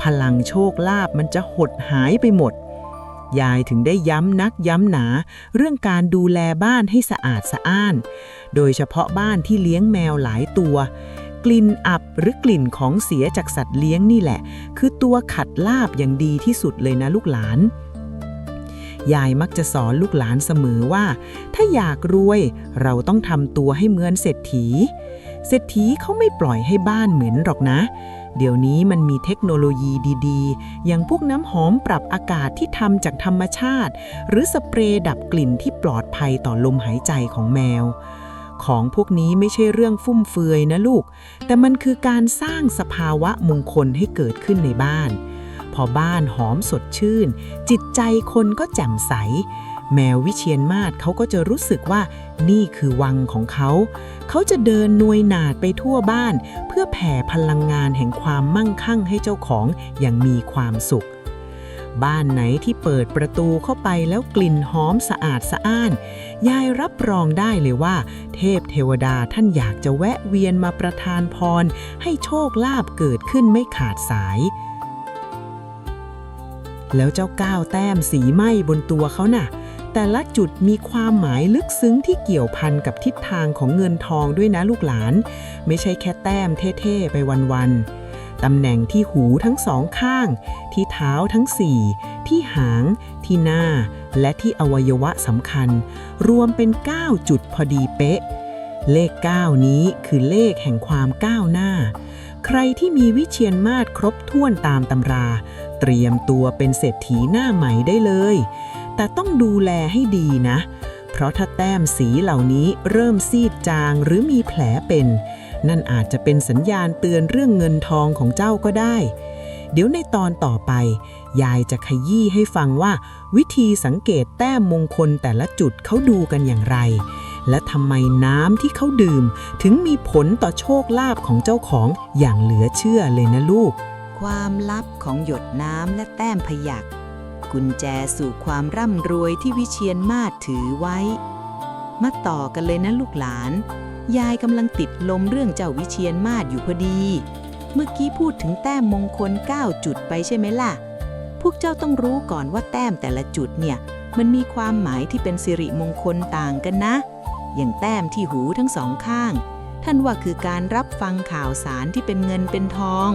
พลังโชคลาภมันจะหดหายไปหมดยายถึงได้ย้ำนักย้ำหนาเรื่องการดูแลบ้านให้สะอาดสะอ้านโดยเฉพาะบ้านที่เลี้ยงแมวหลายตัวกลิ่นอับหรือกลิ่นของเสียจากสัตว์เลี้ยงนี่แหละคือตัวขัดลาบอย่างดีที่สุดเลยนะลูกหลานยายมักจะสอนลูกหลานเสมอว่าถ้าอยากรวยเราต้องทำตัวให้เหมือนเศรษฐีเขาไม่ปล่อยให้บ้านเหม็นหรอกนะเดี๋ยวนี้มันมีเทคโนโลยีดีๆอย่างพวกน้ำหอมปรับอากาศที่ทำจากธรรมชาติหรือสเปรย์ดับกลิ่นที่ปลอดภัยต่อลมหายใจของแมวของพวกนี้ไม่ใช่เรื่องฟุ่มเฟือยนะลูกแต่มันคือการสร้างสภาวะมงคลให้เกิดขึ้นในบ้านพอบ้านหอมสดชื่นจิตใจคนก็แจ่มใสแมววิเชียรมาศเขาก็จะรู้สึกว่านี่คือวังของเขาจะเดินนวยนาดไปทั่วบ้านเพื่อแผ่พลังงานแห่งความมั่งคั่งให้เจ้าของอย่างมีความสุขบ้านไหนที่เปิดประตูเข้าไปแล้วกลิ่นหอมสะอาดสะอ้านยายรับรองได้เลยว่าเทพเทวดาท่านอยากจะแวะเวียนมาประทานพรให้โชคลาภเกิดขึ้นไม่ขาดสายแล้วเจ้าก้าวแต้มสีไหม้บนตัวเขาน่ะแต่ละจุดมีความหมายลึกซึ้งที่เกี่ยวพันกับทิศทางของเงินทองด้วยนะลูกหลานไม่ใช่แค่แต้มเท่ๆไปวันๆตำแหน่งที่หูทั้งสองข้างที่เท้าทั้ง4ที่หางที่หน้าและที่อวัยวะสำคัญรวมเป็น9จุดพอดีเป๊ะเลข9นี้คือเลขแห่งความก้าวหน้า ใครที่มีวิเชียรมาศครบถ้วนตามตำราเตรียมตัวเป็นเศรษฐีหน้าใหม่ได้เลยแต่ต้องดูแลให้ดีนะเพราะถ้าแต้มสีเหล่านี้เริ่มซีดจางหรือมีแผลเป็นนั่นอาจจะเป็นสัญญาณเตือนเรื่องเงินทองของเจ้าก็ได้เดี๋ยวในตอนต่อไปยายจะขยี้ให้ฟังว่าวิธีสังเกตแต้มมงคลแต่ละจุดเขาดูกันอย่างไรและทำไมน้ำที่เขาดื่มถึงมีผลต่อโชคลาภของเจ้าของอย่างเหลือเชื่อเลยนะลูกความลับของหยดน้ำและแต้มพยัคฆ์กุญแจสู่ความร่ำรวยที่วิเชียรมาศถือไว้มาต่อกันเลยนะลูกหลานยายกำลังติดลมเรื่องเจ้าวิเชียรมาศอยู่พอดีเมื่อกี้พูดถึงแต้มมงคล9 จุดไปใช่ไหมล่ะพวกเจ้าต้องรู้ก่อนว่าแต้มแต่ละจุดเนี่ยมันมีความหมายที่เป็นสิริมงคลต่างกันนะอย่างแต้มที่หูทั้งสองข้างท่านว่าคือการรับฟังข่าวสารที่เป็นเงินเป็นทอง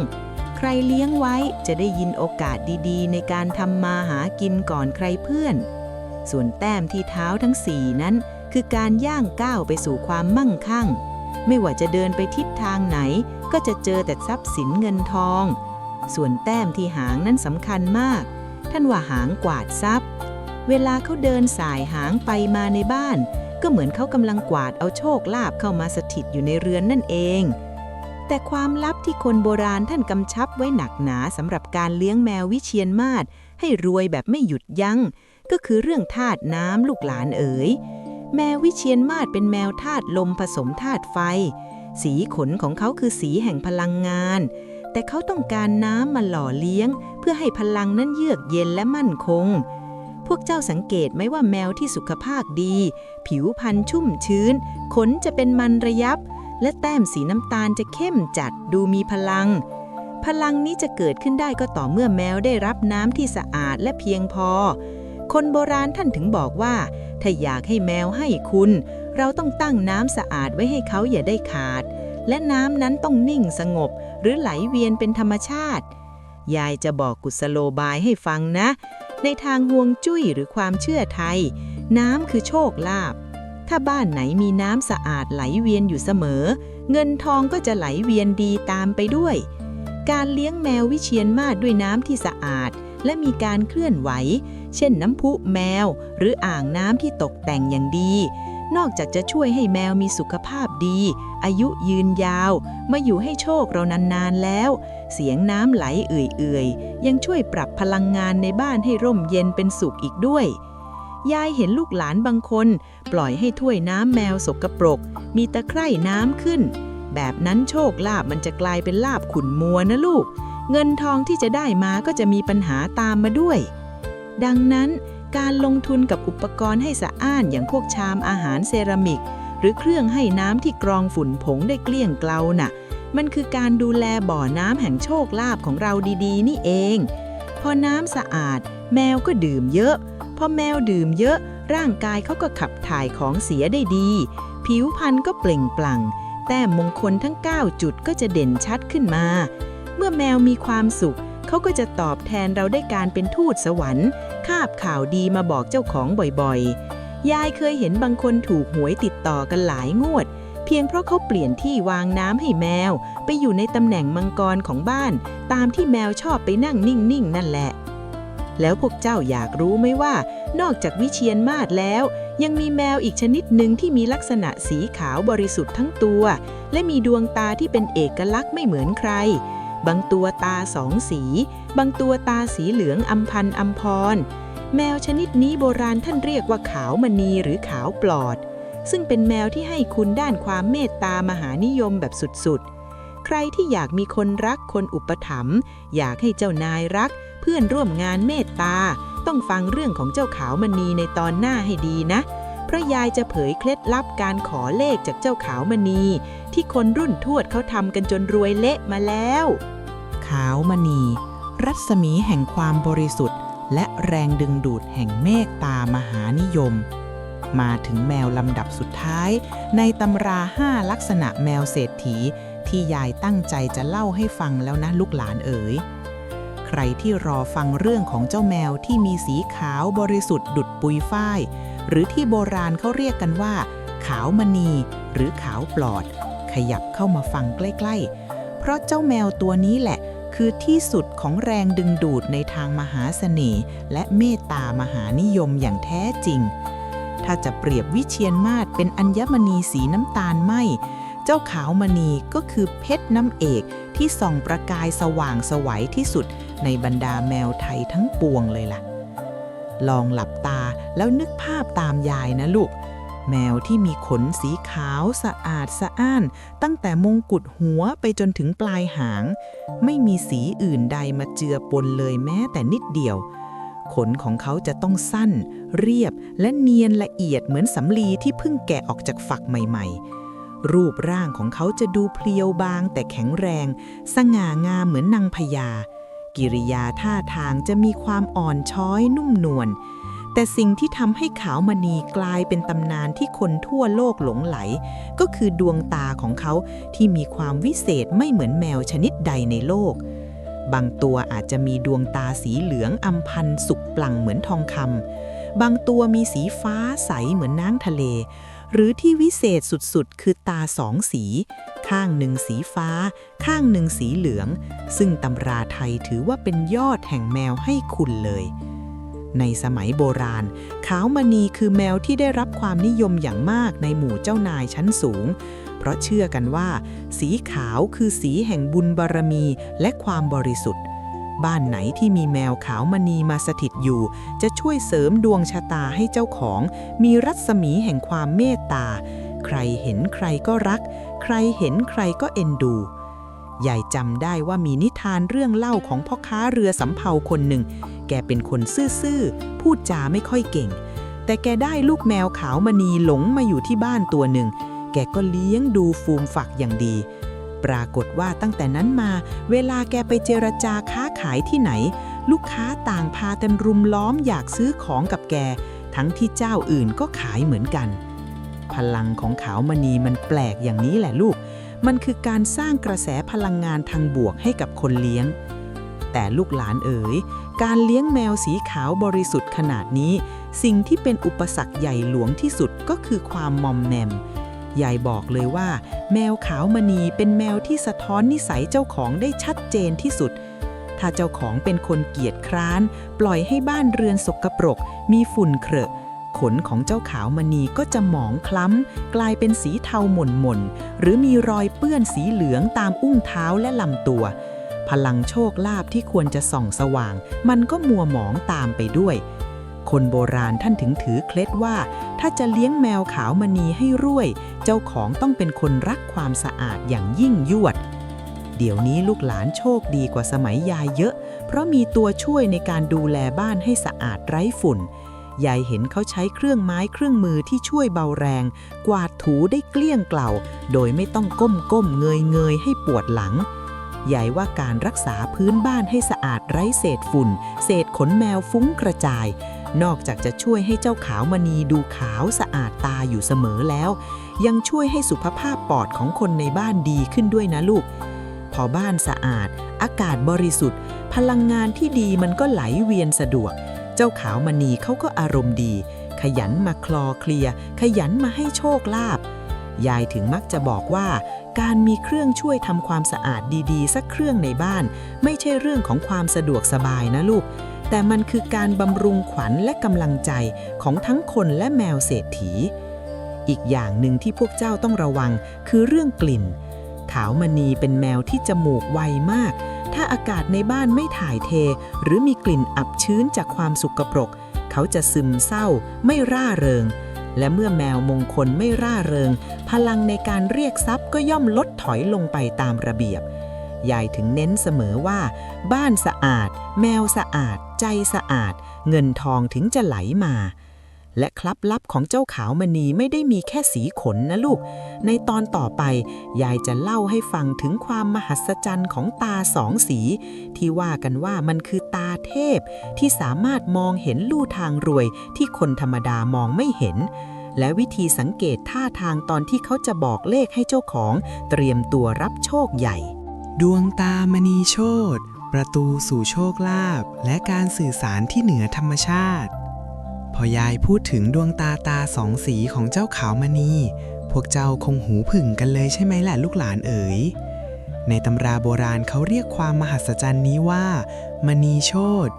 ใครเลี้ยงไว้จะได้ยินโอกาสดีๆในการทำมาหากินก่อนใครเพื่อนส่วนแต้มที่เท้าทั้ง4นั้นคือการย่างก้าวไปสู่ความมั่งคั่งไม่ว่าจะเดินไปทิศทางไหนก็จะเจอแต่ทรัพย์สินเงินทองส่วนแต้มที่หางนั้นสำคัญมากท่านว่าหางกวาดทรัพย์เวลาเขาเดินสายหางไปมาในบ้านก็เหมือนเขากำลังกวาดเอาโชคลาภเข้ามาสถิตอยู่ในเรือนนั่นเองแต่ความลับที่คนโบราณท่านกำชับไว้หนักหนาสำหรับการเลี้ยงแมววิเชียรมาศให้รวยแบบไม่หยุดยั้งก็คือเรื่องธาตุน้ำลูกหลานเอ๋ยแมววิเชียรมาศเป็นแมวธาตุลมผสมธาตุไฟสีขนของเขาคือสีแห่งพลังงานแต่เขาต้องการน้ำมาหล่อเลี้ยงเพื่อให้พลังนั้นเยือกเย็นและมั่นคงพวกเจ้าสังเกตไหมว่าแมวที่สุขภาพดีผิวพรรณชุ่มชื้นขนจะเป็นมันระยับและแต้มสีน้ำตาลจะเข้มจัดดูมีพลังนี้จะเกิดขึ้นได้ก็ต่อเมื่อแมวได้รับน้ำที่สะอาดและเพียงพอคนโบราณท่านถึงบอกว่าถ้าอยากให้แมวให้คุณเราต้องตั้งน้ำสะอาดไว้ให้เขาอย่าได้ขาดและน้ำนั้นต้องนิ่งสงบหรือไหลเวียนเป็นธรรมชาติยายจะบอกกุศโลบายให้ฟังนะในทางฮวงจุ้ยหรือความเชื่อไทยน้ำคือโชคลาภถ้าบ้านไหนมีน้ำสะอาดไหลเวียนอยู่เสมอเงินทองก็จะไหลเวียนดีตามไปด้วยการเลี้ยงแมววิเชียรมาศด้วยน้ำที่สะอาดและมีการเคลื่อนไหวเช่นน้ำพุแมวหรืออ่างน้ำที่ตกแต่งอย่างดีนอกจากจะช่วยให้แมวมีสุขภาพดีอายุยืนยาวมาอยู่ให้โชคเรานานๆแล้วเสียงน้ำไหลเอื่อยๆยังช่วยปรับพลังงานในบ้านให้ร่มเย็นเป็นสุขอีกด้วยยายเห็นลูกหลานบางคนปล่อยให้ถ้วยน้ำแมวสกปรกมีตะไคร่น้ำขึ้นแบบนั้นโชคลาภมันจะกลายเป็นลาภขุ่นมัวนะลูกเงินทองที่จะได้มาก็จะมีปัญหาตามมาด้วยดังนั้นการลงทุนกับอุปกรณ์ให้สะอ้านอย่างพวกชามอาหารเซรามิกหรือเครื่องให้น้ำที่กรองฝุ่นผงได้เกลี้ยงเกลาน่ะมันคือการดูแลบ่อน้ำแห่งโชคลาภของเราดีๆนี่เองพอน้ำสะอาดแมวก็ดื่มเยอะพอแมวดื่มเยอะร่างกายเขาก็ขับถ่ายของเสียได้ดีผิวพรรณก็เปล่งปลั่งแต้มมงคลทั้ง9 จุดก็จะเด่นชัดขึ้นมาเมื่อแมวมีความสุขเขาก็จะตอบแทนเราได้การเป็นทูตสวรรค์คาบข่าวดีมาบอกเจ้าของบ่อยๆยายเคยเห็นบางคนถูกหวยติดต่อกันหลายงวดเพียงเพราะเขาเปลี่ยนที่วางน้ำให้แมวไปอยู่ในตำแหน่งมังกรของบ้านตามที่แมวชอบไปนั่งนิ่งๆนั่นแหละแล้วพวกเจ้าอยากรู้ไหมว่านอกจากวิเชียรมาศแล้วยังมีแมวอีกชนิดหนึ่งที่มีลักษณะสีขาวบริสุทธิ์ทั้งตัวและมีดวงตาที่เป็นเอกลักษณ์ไม่เหมือนใครบางตัวตา2 สีบางตัวตาสีเหลืองอำพันอำพรแมวชนิดนี้โบราณท่านเรียกว่าขาวมณีหรือขาวปลอดซึ่งเป็นแมวที่ให้คุณด้านความเมตตามหานิยมแบบสุดๆใครที่อยากมีคนรักคนอุปถัมภ์อยากให้เจ้านายรักเพื่อนร่วมงานเมตตาต้องฟังเรื่องของเจ้าขาวมณีในตอนหน้าให้ดีนะเพราะยายจะเผยเคล็ดลับการขอเลขจากเจ้าขาวมณีที่คนรุ่นทวดเขาทำกันจนรวยเละมาแล้วขาวมณีรัศมีแห่งความบริสุทธิ์และแรงดึงดูดแห่งเมตตามหานิยมมาถึงแมวลำดับสุดท้ายในตำรา5 ลักษณะแมวเศรษฐีที่ยายตั้งใจจะเล่าให้ฟังแล้วนะลูกหลานเอ๋ยใครที่รอฟังเรื่องของเจ้าแมวที่มีสีขาวบริสุทธิ์ดุจปุยฝ้ายหรือที่โบราณเขาเรียกกันว่าขาวมณีหรือขาวปลอดขยับเข้ามาฟังใกล้ๆเพ ราะเจ้าแมวตัวนี้แหละคือที่สุดของแรงดึงดูดในทางมหาเสน่ห์และเมตตามหานิยมอย่างแท้จริงถ้าจะเปรียบวิเชียรมาศเป็นอัญมณีสีน้ำตาลไหมเจ้าขาวมณีก็คือเพชรน้ำเอกที่ส่องประกายสว่างไสวที่สุดในบรรดาแมวไทยทั้งปวงเลยล่ะลองหลับตาแล้วนึกภาพตามยายนะลูกแมวที่มีขนสีขาวสะอาดสะอ้านตั้งแต่มงกุฎหัวไปจนถึงปลายหางไม่มีสีอื่นใดมาเจือปนเลยแม้แต่นิดเดียวขนของเขาจะต้องสั้นเรียบและเนียนละเอียดเหมือนสำลีที่เพิ่งแกะออกจากฝักใหม่ๆรูปร่างของเขาจะดูเพรียวบางแต่แข็งแรงสง่างามเหมือนนางพญากิริยาท่าทางจะมีความอ่อนช้อยนุ่มนวลแต่สิ่งที่ทำให้ขาวมณีกลายเป็นตำนานที่คนทั่วโลกหลงไหลก็คือดวงตาของเขาที่มีความวิเศษไม่เหมือนแมวชนิดใดในโลกบางตัวอาจจะมีดวงตาสีเหลืองอำพันสุกปลั่งเหมือนทองคำบางตัวมีสีฟ้าใสเหมือนน้ำทะเลหรือที่วิเศษสุดๆคือตาสองสีข้างหนึ่งสีฟ้าข้างหนึ่งสีเหลืองซึ่งตำราไทยถือว่าเป็นยอดแห่งแมวให้คุณเลยในสมัยโบราณขาวมณีคือแมวที่ได้รับความนิยมอย่างมากในหมู่เจ้านายชั้นสูงเพราะเชื่อกันว่าสีขาวคือสีแห่งบุญบารมีและความบริสุทธิ์บ้านไหนที่มีแมวขาวมณีมาสถิตอยู่จะช่วยเสริมดวงชะตาให้เจ้าของมีรัศมีแห่งความเมตตาใครเห็นใครก็รักใครเห็นใครก็เอ็นดูยายจำได้ว่ามีนิทานเรื่องเล่าของพ่อค้าเรือสำเภาคนหนึ่งแกเป็นคนซื่อๆพูดจาไม่ค่อยเก่งแต่แกได้ลูกแมวขาวมณีหลงมาอยู่ที่บ้านตัวหนึ่งแกก็เลี้ยงดูฟูมฝักอย่างดีปรากฏว่าตั้งแต่นั้นมาเวลาแกไปเจรจาค้าขายที่ไหนลูกค้าต่างพากันรุมล้อมอยากซื้อของกับแกทั้งที่เจ้าอื่นก็ขายเหมือนกันพลังของขาวมณีมันแปลกอย่างนี้แหละลูกมันคือการสร้างกระแสพลังงานทางบวกให้กับคนเลี้ยงแต่ลูกหลานเอ๋ยการเลี้ยงแมวสีขาวบริสุทธิ์ขนาดนี้สิ่งที่เป็นอุปสรรคใหญ่หลวงที่สุดก็คือความมอมแมมยายบอกเลยว่าแมวขาวมณีเป็นแมวที่สะท้อนนิสัยเจ้าของได้ชัดเจนที่สุดถ้าเจ้าของเป็นคนเกียจคร้านปล่อยให้บ้านเรือนสกปรกมีฝุ่นเครอะขนของเจ้าขาวมณีก็จะหมองคล้ำกลายเป็นสีเทาหม่นๆหรือมีรอยเปื้อนสีเหลืองตามอุ้งเท้าและลำตัวพลังโชคลาภที่ควรจะส่องสว่างมันก็มัวหมองตามไปด้วยคนโบราณท่านถึงถือเคล็ดว่าถ้าจะเลี้ยงแมวขาวมณีให้รวยเจ้าของต้องเป็นคนรักความสะอาดอย่างยิ่งยวดเดี๋ยวนี้ลูกหลานโชคดีกว่าสมัยยายเยอะเพราะมีตัวช่วยในการดูแลบ้านให้สะอาดไร้ฝุ่นยายเห็นเขาใช้เครื่องไม้เครื่องมือที่ช่วยเบาแรงกวาดถูได้เกลี้ยงเกล่าโดยไม่ต้องก้มเงยให้ปวดหลังยายว่าการรักษาพื้นบ้านให้สะอาดไร้เศษฝุ่นเศษขนแมวฟุ้งกระจายนอกจากจะช่วยให้เจ้าขาวมณีดูขาวสะอาดตาอยู่เสมอแล้วยังช่วยให้สุขภาพปอดของคนในบ้านดีขึ้นด้วยนะลูกพอบ้านสะอาดอากาศบริสุทธิ์พลังงานที่ดีมันก็ไหลเวียนสะดวกเจ้าขาวมณีเขาก็อารมณ์ดีขยันมาคลอเคลียขยันมาให้โชคลาภยายถึงมักจะบอกว่าการมีเครื่องช่วยทำความสะอาดดีๆสักเครื่องในบ้านไม่ใช่เรื่องของความสะดวกสบายนะลูกแต่มันคือการบำรุงขวัญและกำลังใจของทั้งคนและแมวเศรษฐีอีกอย่างหนึ่งที่พวกเจ้าต้องระวังคือเรื่องกลิ่นขาวมณีเป็นแมวที่จมูกไวมากถ้าอากาศในบ้านไม่ถ่ายเทหรือมีกลิ่นอับชื้นจากความสกปรกเขาจะซึมเศร้าไม่ร่าเริงและเมื่อแมวมงคลไม่ร่าเริงพลังในการเรียกทรัพย์ก็ย่อมลดถอยลงไปตามระเบียบยายถึงเน้นเสมอว่าบ้านสะอาดแมวสะอาดใจสะอาดเงินทองถึงจะไหลมาและเคล็ดลับของเจ้าขาวมณีไม่ได้มีแค่สีขนนะลูกในตอนต่อไปยายจะเล่าให้ฟังถึงความมหัศจรรย์ของตาสองสีที่ว่ากันว่ามันคือตาเทพที่สามารถมองเห็นลู่ทางรวยที่คนธรรมดามองไม่เห็นและวิธีสังเกตท่าทางตอนที่เขาจะบอกเลขให้เจ้าของเตรียมตัวรับโชคใหญ่ดวงตามณีโชติประตูสู่โชคลาภและการสื่อสารที่เหนือธรรมชาติพอยายพูดถึงดวงตาสองสีของเจ้าขาวมณีพวกเจ้าคงหูผึ่งกันเลยใช่ไหมล่ะลูกหลานเอ๋ย ในตำราโบราณเขาเรียกความมหัศจรรย์นี้ว่ามณีโชติ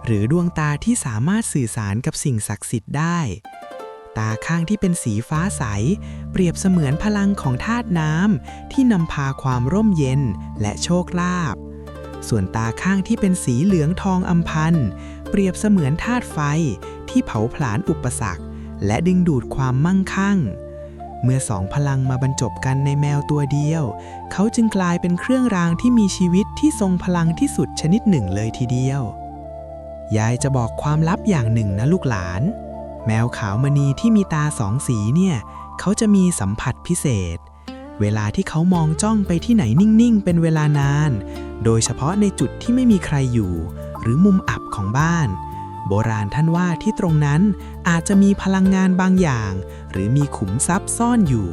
หรือดวงตาที่สามารถสื่อสารกับสิ่งศักดิ์สิทธิ์ได้ตาข้างที่เป็นสีฟ้าใสเปรียบเสมือนพลังของธาตุน้ำที่นำพาความร่มเย็นและโชคลาภส่วนตาข้างที่เป็นสีเหลืองทองอำพันเปรียบเสมือนธาตุไฟที่เผาผลาญอุปสรรคและดึงดูดความมั่งคั่งเมื่อสองพลังมาบรรจบกันในแมวตัวเดียวเขาจึงกลายเป็นเครื่องรางที่มีชีวิตที่ทรงพลังที่สุดชนิดหนึ่งเลยทีเดียวยายจะบอกความลับอย่างหนึ่งนะลูกหลานแมวขาวมณีที่มีตาสองสีเนี่ยเขาจะมีสัมผัสพิเศษเวลาที่เขามองจ้องไปที่ไหนนิ่งๆเป็นเวลานานโดยเฉพาะในจุดที่ไม่มีใครอยู่หรือมุมอับของบ้านโบราณท่านว่าที่ตรงนั้นอาจจะมีพลังงานบางอย่างหรือมีขุมทรัพย์ซ่อนอยู่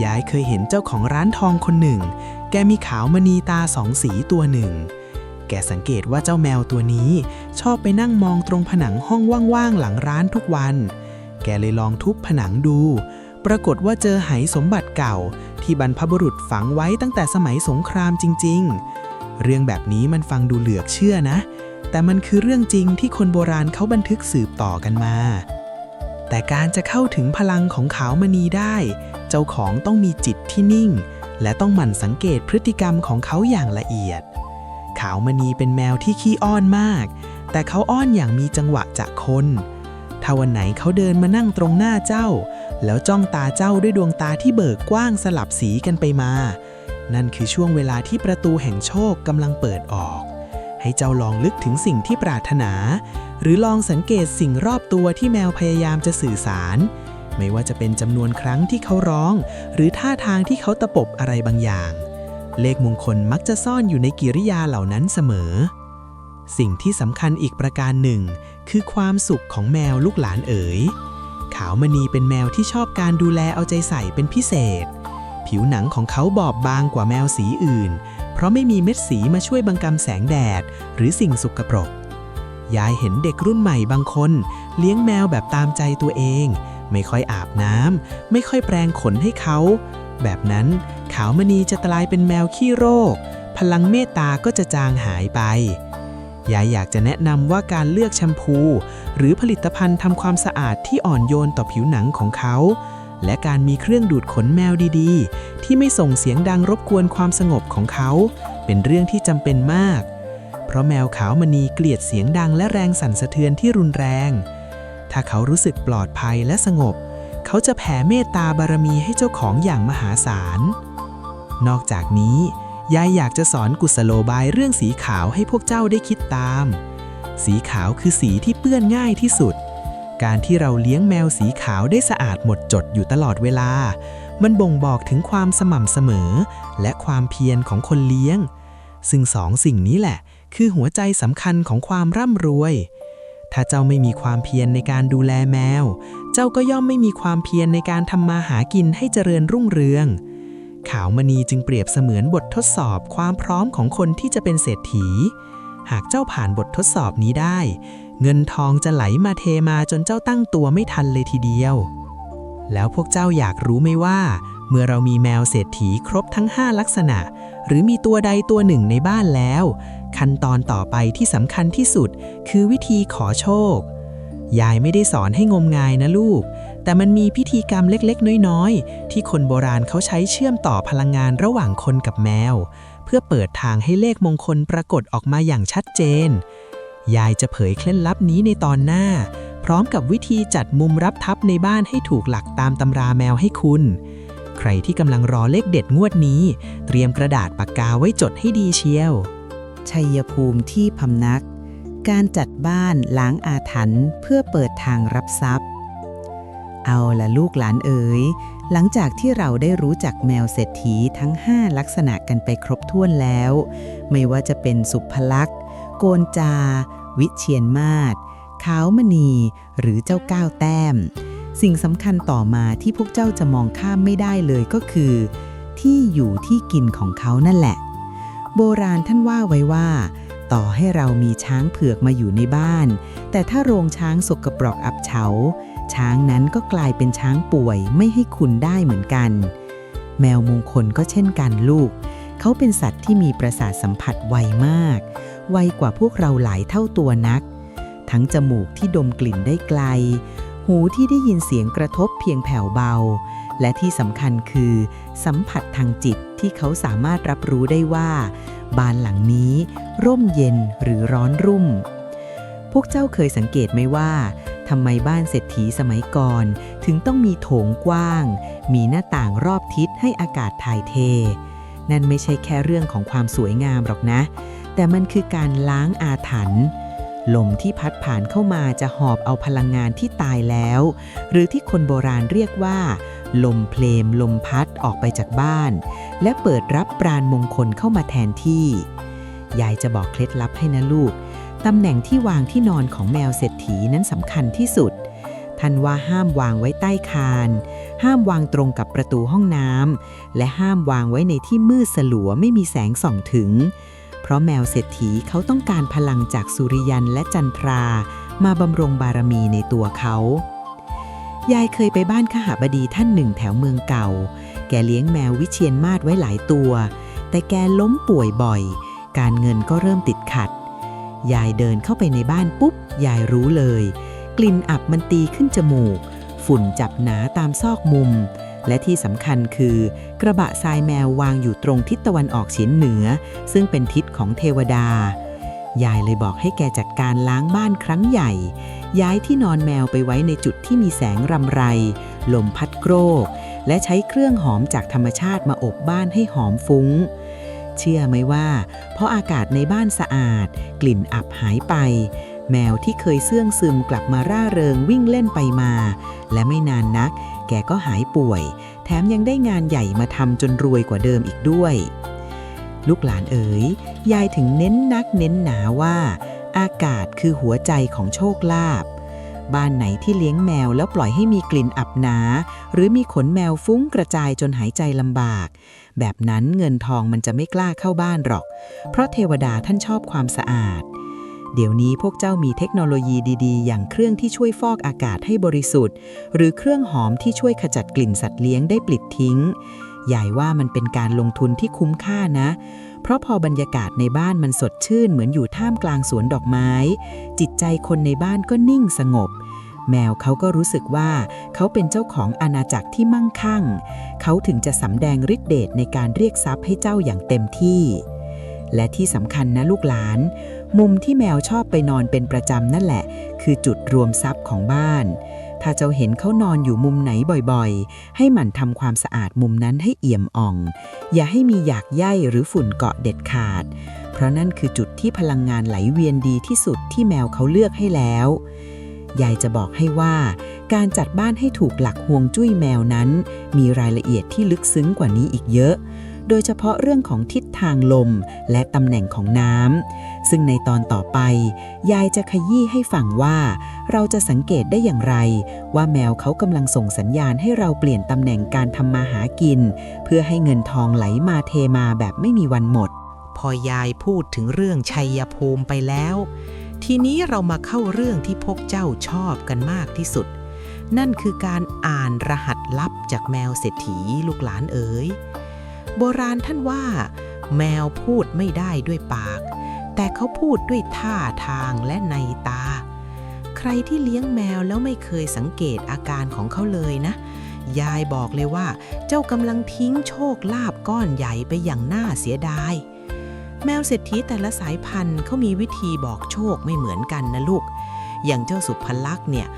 ยายเคยเห็นเจ้าของร้านทองคนหนึ่งแกมีขาวมณีตาสองสีตัวหนึ่งแกสังเกตว่าเจ้าแมวตัวนี้ชอบไปนั่งมองตรงผนังห้องว่างๆหลังร้านทุกวันแกเลยลองทุบผนังดูปรากฏว่าเจอไหสมบัติเก่าที่บรรพบุรุษฝังไว้ตั้งแต่สมัยสงครามจริงๆเรื่องแบบนี้มันฟังดูเหลือเชื่อนะแต่มันคือเรื่องจริงที่คนโบราณเขาบันทึกสืบต่อกันมาแต่การจะเข้าถึงพลังของขาวมณีได้เจ้าของต้องมีจิตที่นิ่งและต้องหมั่นสังเกตพฤติกรรมของเขาอย่างละเอียดขาวมณีเป็นแมวที่ขี้อ้อนมากแต่เขาอ้อนอย่างมีจังหวะจากคนถ้าวันไหนเขาเดินมานั่งตรงหน้าเจ้าแล้วจ้องตาเจ้าด้วยดวงตาที่เบิกกว้างสลับสีกันไปมานั่นคือช่วงเวลาที่ประตูแห่งโชคกำลังเปิดออกให้เจ้าลองลึกถึงสิ่งที่ปรารถนาหรือลองสังเกตสิ่งรอบตัวที่แมวพยายามจะสื่อสารไม่ว่าจะเป็นจำนวนครั้งที่เขาร้องหรือท่าทางที่เขาตะปบอะไรบางอย่างเลขมงคลมักจะซ่อนอยู่ในกิริยาเหล่านั้นเสมอสิ่งที่สำคัญอีกประการหนึ่งคือความสุขของแมวลูกหลานเอ๋ยขาวมณีเป็นแมวที่ชอบการดูแลเอาใจใส่เป็นพิเศษผิวหนังของเขาบอบบางกว่าแมวสีอื่นเพราะไม่มีเม็ดสีมาช่วยบังกำแสงแดดหรือสิ่งสกปรกยายเห็นเด็กรุ่นใหม่บางคนเลี้ยงแมวแบบตามใจตัวเองไม่ค่อยอาบน้ำไม่ค่อยแปรงขนให้เขาแบบนั้นขาวมณีจะกลายเป็นแมวขี้โรคพลังเมตตาก็จะจางหายไปยายอยากจะแนะนำว่าการเลือกแชมพูหรือผลิตภัณฑ์ทำความสะอาดที่อ่อนโยนต่อผิวหนังของเขาและการมีเครื่องดูดขนแมวดีๆที่ไม่ส่งเสียงดังรบกวนความสงบของเขาเป็นเรื่องที่จำเป็นมากเพราะแมวขาวมณีเกลียดเสียงดังและแรงสั่นสะเทือนที่รุนแรงถ้าเขารู้สึกปลอดภัยและสงบเขาจะแผ่เมตตาบารมีให้เจ้าของอย่างมหาศาลนอกจากนี้ยายอยากจะสอนกุศโลบายเรื่องสีขาวให้พวกเจ้าได้คิดตามสีขาวคือสีที่เปื้อนง่ายที่สุดการที่เราเลี้ยงแมวสีขาวได้สะอาดหมดจดอยู่ตลอดเวลามันบ่งบอกถึงความสม่ำเสมอและความเพียรของคนเลี้ยงซึ่งสองสิ่งนี้แหละคือหัวใจสำคัญของความร่ำรวยถ้าเจ้าไม่มีความเพียรในการดูแลแมวเจ้าก็ย่อมไม่มีความเพียรในการทำมาหากินให้เจริญรุ่งเรืองขาวมณีจึงเปรียบเสมือนบททดสอบความพร้อมของคนที่จะเป็นเศรษฐีหากเจ้าผ่านบททดสอบนี้ได้เงินทองจะไหลมาเทมาจนเจ้าตั้งตัวไม่ทันเลยทีเดียวแล้วพวกเจ้าอยากรู้ไหมว่าเมื่อเรามีแมวเศรษฐีครบทั้ง5ลักษณะหรือมีตัวใดตัวหนึ่งในบ้านแล้วขั้นตอนต่อไปที่สำคัญที่สุดคือวิธีขอโชคยายไม่ได้สอนให้งมงายนะลูกแต่มันมีพิธีกรรมเล็กๆน้อยๆที่คนโบราณเขาใช้เชื่อมต่อพลังงานระหว่างคนกับแมวเพื่อเปิดทางให้เลขมงคลปรากฏออกมาอย่างชัดเจนยายจะเผยเคล็ดลับนี้ในตอนหน้าพร้อมกับวิธีจัดมุมรับทับในบ้านให้ถูกหลักตามตำราแมวให้คุณใครที่กำลังรอเลขเด็ดงวดนี้เตรียมกระดาษปากกาไว้จดให้ดีเชียวชัยภูมิที่พำนักการจัดบ้านล้างอาถรรพ์เพื่อเปิดทางรับทรัพย์เอาล่ะลูกหลานเอ๋ยหลังจากที่เราได้รู้จักแมวเศรษฐีทั้ง5ลักษณะกันไปครบถ้วนแล้วไม่ว่าจะเป็นสุภลักษณ์โกนจาวิเชียรมาศขาวมณีหรือเจ้าก้าวแต้มสิ่งสำคัญต่อมาที่พวกเจ้าจะมองข้ามไม่ได้เลยก็คือที่อยู่ที่กินของเขานั่นแหละโบราณท่านว่าไว้ว่าต่อให้เรามีช้างเผือกมาอยู่ในบ้านแต่ถ้าโรงช้างสกปรกอับเฉาช้างนั้นก็กลายเป็นช้างป่วยไม่ให้คุณได้เหมือนกันแมวมงคลก็เช่นกันลูก เขาเป็นสัตว์ที่มีประสาทสัมผัสไวมากไวกว่าพวกเราหลายเท่าตัวนักทั้งจมูกที่ดมกลิ่นได้ไกลหูที่ได้ยินเสียงกระทบเพียงแผ่วเบาและที่สำคัญคือสัมผัสทางจิตที่เขาสามารถรับรู้ได้ว่าบ้านหลังนี้ร่มเย็นหรือร้อนรุ่มพวกเจ้าเคยสังเกตไหมว่าทำไมบ้านเศรษฐีสมัยก่อนถึงต้องมีโถงกว้างมีหน้าต่างรอบทิศให้อากาศถ่ายเทนั่นไม่ใช่แค่เรื่องของความสวยงามหรอกนะแต่มันคือการล้างอาถรรพ์ลมที่พัดผ่านเข้ามาจะหอบเอาพลังงานที่ตายแล้วหรือที่คนโบราณเรียกว่าลมเพลมลมพัดออกไปจากบ้านและเปิดรับปราณมงคลเข้ามาแทนที่ยายจะบอกเคล็ดลับให้นะลูกตำแหน่งที่วางที่นอนของแมวเศรษฐีนั้นสำคัญที่สุดท่านว่าห้ามวางไว้ใต้คานห้ามวางตรงกับประตูห้องน้ำและห้ามวางไว้ในที่มืดสลัวไม่มีแสงส่องถึงเพราะแมวเศรษฐีเขาต้องการพลังจากสุริยันและจันทรามาบำรุงบารมีในตัวเขายายเคยไปบ้านขหบดีท่านหนึ่งแถวเมืองเก่าแกเลี้ยงแมววิเชียรมาศไว้หลายตัวแต่แกล้มป่วยบ่อยการเงินก็เริ่มติดขัดยายเดินเข้าไปในบ้านปุ๊บยายรู้เลยกลิ่นอับมันตีขึ้นจมูกฝุ่นจับหนาตามซอกมุมและที่สำคัญคือกระบะทรายแมววางอยู่ตรงทิศตะวันออกเฉียงเหนือซึ่งเป็นทิศของเทวดายายเลยบอกให้แกจัดการล้างบ้านครั้งใหญ่ย้ายที่นอนแมวไปไว้ในจุดที่มีแสงรำไรลมพัดโกรกและใช้เครื่องหอมจากธรรมชาติมาอบบ้านให้หอมฟุ้งเชื่อไหมว่าเพราะอากาศในบ้านสะอาดกลิ่นอับหายไปแมวที่เคยเสื่องซึมกลับมาร่าเริงวิ่งเล่นไปมาและไม่นานนักแกก็หายป่วยแถมยังได้งานใหญ่มาทำจนรวยกว่าเดิมอีกด้วยลูกหลานเอ๋ยยายถึงเน้นนักเน้นหนาว่าอากาศคือหัวใจของโชคลาภบ้านไหนที่เลี้ยงแมวแล้วปล่อยให้มีกลิ่นอับหนาหรือมีขนแมวฟุ้งกระจายจนหายใจลำบากแบบนั้นเงินทองมันจะไม่กล้าเข้าบ้านหรอกเพราะเทวดาท่านชอบความสะอาดเดี๋ยวนี้พวกเจ้ามีเทคโนโลยีดีๆอย่างเครื่องที่ช่วยฟอกอากาศให้บริสุทธิ์หรือเครื่องหอมที่ช่วยขจัดกลิ่นสัตว์เลี้ยงได้ปลิดทิ้งยายว่ามันเป็นการลงทุนที่คุ้มค่านะเพราะพอบรรยากาศในบ้านมันสดชื่นเหมือนอยู่ท่ามกลางสวนดอกไม้จิตใจคนในบ้านก็นิ่งสงบแมวเขาก็รู้สึกว่าเขาเป็นเจ้าของอาณาจักรที่มั่งคั่งเขาถึงจะสำแดงฤทธิ์เดชในการเรียกทรัพย์ให้เจ้าอย่างเต็มที่และที่สำคัญนะลูกหลานมุมที่แมวชอบไปนอนเป็นประจำนั่นแหละคือจุดรวมทรัพย์ของบ้านถ้าเจ้าเห็นเขานอนอยู่มุมไหนบ่อยๆให้หมั่นทำความสะอาดมุมนั้นให้เอี่ยมอ่องอย่าให้มีหยากใยหรือฝุ่นเกาะเด็ดขาดเพราะนั่นคือจุดที่พลังงานไหลเวียนดีที่สุดที่แมวเขาเลือกให้แล้วยายจะบอกให้ว่าการจัดบ้านให้ถูกหลักฮวงจุ้ยแมวนั้นมีรายละเอียดที่ลึกซึ้งกว่านี้อีกเยอะโดยเฉพาะเรื่องของทิศทางลมและตำแหน่งของน้ำซึ่งในตอนต่อไปยายจะขยี้ให้ฟังว่าเราจะสังเกตได้อย่างไรว่าแมวเขากำลังส่งสัญญาณให้เราเปลี่ยนตำแหน่งการทำมาหากินเพื่อให้เงินทองไหลมาเทมาแบบไม่มีวันหมดพอยายพูดถึงเรื่องชัยภูมิไปแล้วทีนี้เรามาเข้าเรื่องที่พวกเจ้าชอบกันมากที่สุดนั่นคือการอ่านรหัสลับจากแมวเศรษฐีลูกหลานเอ๋ยโบราณท่านว่าแมวพูดไม่ได้ด้วยปากแต่เขาพูดด้วยท่าทางและในตาใครที่เลี้ยงแมวแล้วไม่เคยสังเกตอาการของเขาเลยนะยายบอกเลยว่าเจ้ากำลังทิ้งโชคลาภก้อนใหญ่ไปอย่างน่าเสียดายแมวเศรษฐีแต่ละสายพันธุ์เขามีวิธีบอกโชคไม่เหมือนกันนะลูกอย่างเจ้าสุภลักษณ์เนี่ย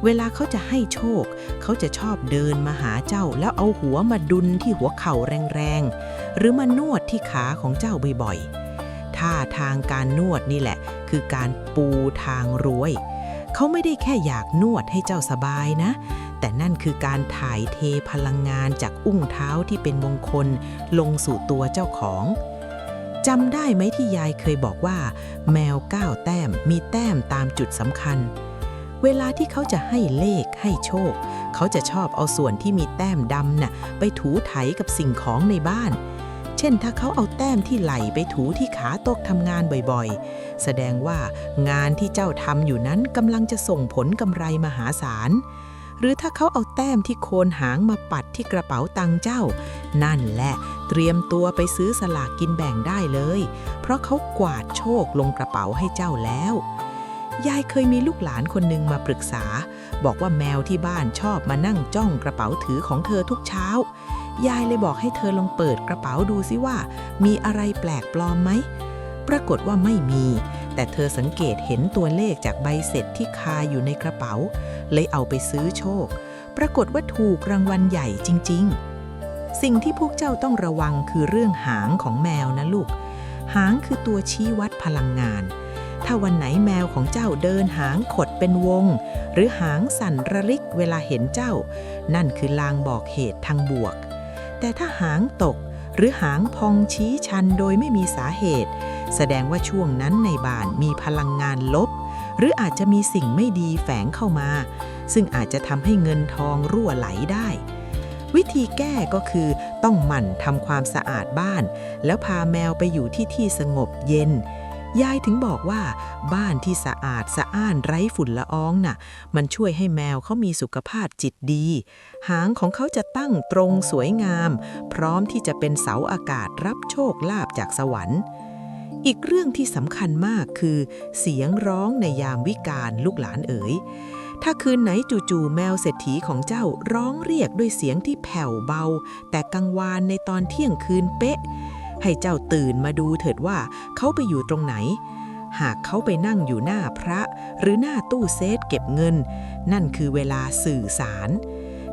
เวลาเขาจะให้โชคเขาจะชอบเดินมาหาเจ้าแล้วเอาหัวมาดุลที่หัวเข่าแรงๆหรือมานวดที่ขาของเจ้าบ่อยๆท่าทางการนวดนี่แหละคือการปูทางรวยเขาไม่ได้แค่อยากนวดให้เจ้าสบายนะแต่นั่นคือการถ่ายเทพลังงานจากอุ้งเท้าที่เป็นมงคลลงสู่ตัวเจ้าของจำได้ไหมที่ยายเคยบอกว่าแมว9 แต้มมีแต้มตามจุดสำคัญเวลาที่เขาจะให้เลขให้โชคเขาจะชอบเอาส่วนที่มีแต้มดำน่ะไปถูไถกับสิ่งของในบ้านเช่นถ้าเขาเอาแต้มที่ไหล่ไปถูที่ขาโต๊ะทำงานบ่อยๆแสดงว่างานที่เจ้าทำอยู่นั้นกำลังจะส่งผลกำไรมหาศาล หรือถ้าเขาเอาแต้มที่โคนหางมาปัดที่กระเป๋าตังค์เจ้านั่นแหละเตรียมตัวไปซื้อสลากกินแบ่งได้เลยเพราะเขากวาดโชคลงกระเป๋าให้เจ้าแล้วยายเคยมีลูกหลานคนหนึ่งมาปรึกษาบอกว่าแมวที่บ้านชอบมานั่งจ้องกระเป๋าถือของเธอทุกเช้ายายเลยบอกให้เธอลองเปิดกระเป๋าดูซิว่ามีอะไรแปลกปลอมไหมปรากฏว่าไม่มีแต่เธอสังเกตเห็นตัวเลขจากใบเสร็จที่คาอยู่ในกระเป๋าเลยเอาไปซื้อโชคปรากฏว่าถูกรางวัลใหญ่จริงๆสิ่งที่พวกเจ้าต้องระวังคือเรื่องหางของแมวนะลูกหางคือตัวชี้วัดพลังงานถ้าวันไหนแมวของเจ้าเดินหางขดเป็นวงหรือหางสั่นระริกเวลาเห็นเจ้านั่นคือลางบอกเหตุทางบวกแต่ถ้าหางตกหรือหางพองชี้ชันโดยไม่มีสาเหตุแสดงว่าช่วงนั้นในบ้านมีพลังงานลบหรืออาจจะมีสิ่งไม่ดีแฝงเข้ามาซึ่งอาจจะทำให้เงินทองรั่วไหลได้วิธีแก้ก็คือต้องหมั่นทำความสะอาดบ้านแล้วพาแมวไปอยู่ที่สงบเย็นยายถึงบอกว่าบ้านที่สะอาดสะอ้านไร้ฝุ่นละอองน่ะมันช่วยให้แมวเขามีสุขภาพจิตดีหางของเขาจะตั้งตรงสวยงามพร้อมที่จะเป็นเสาอากาศรับโชคลาภจากสวรรค์อีกเรื่องที่สำคัญมากคือเสียงร้องในยามวิกาลลูกหลานเอ๋ยถ้าคืนไหนจู่ๆแมวเศรษฐีของเจ้าร้องเรียกด้วยเสียงที่แผ่วเบาแต่กังวานในตอนเที่ยงคืนเป๊ะให้เจ้าตื่นมาดูเถิดว่าเขาไปอยู่ตรงไหนหากเขาไปนั่งอยู่หน้าพระหรือหน้าตู้เซฟเก็บเงินนั่นคือเวลาสื่อสาร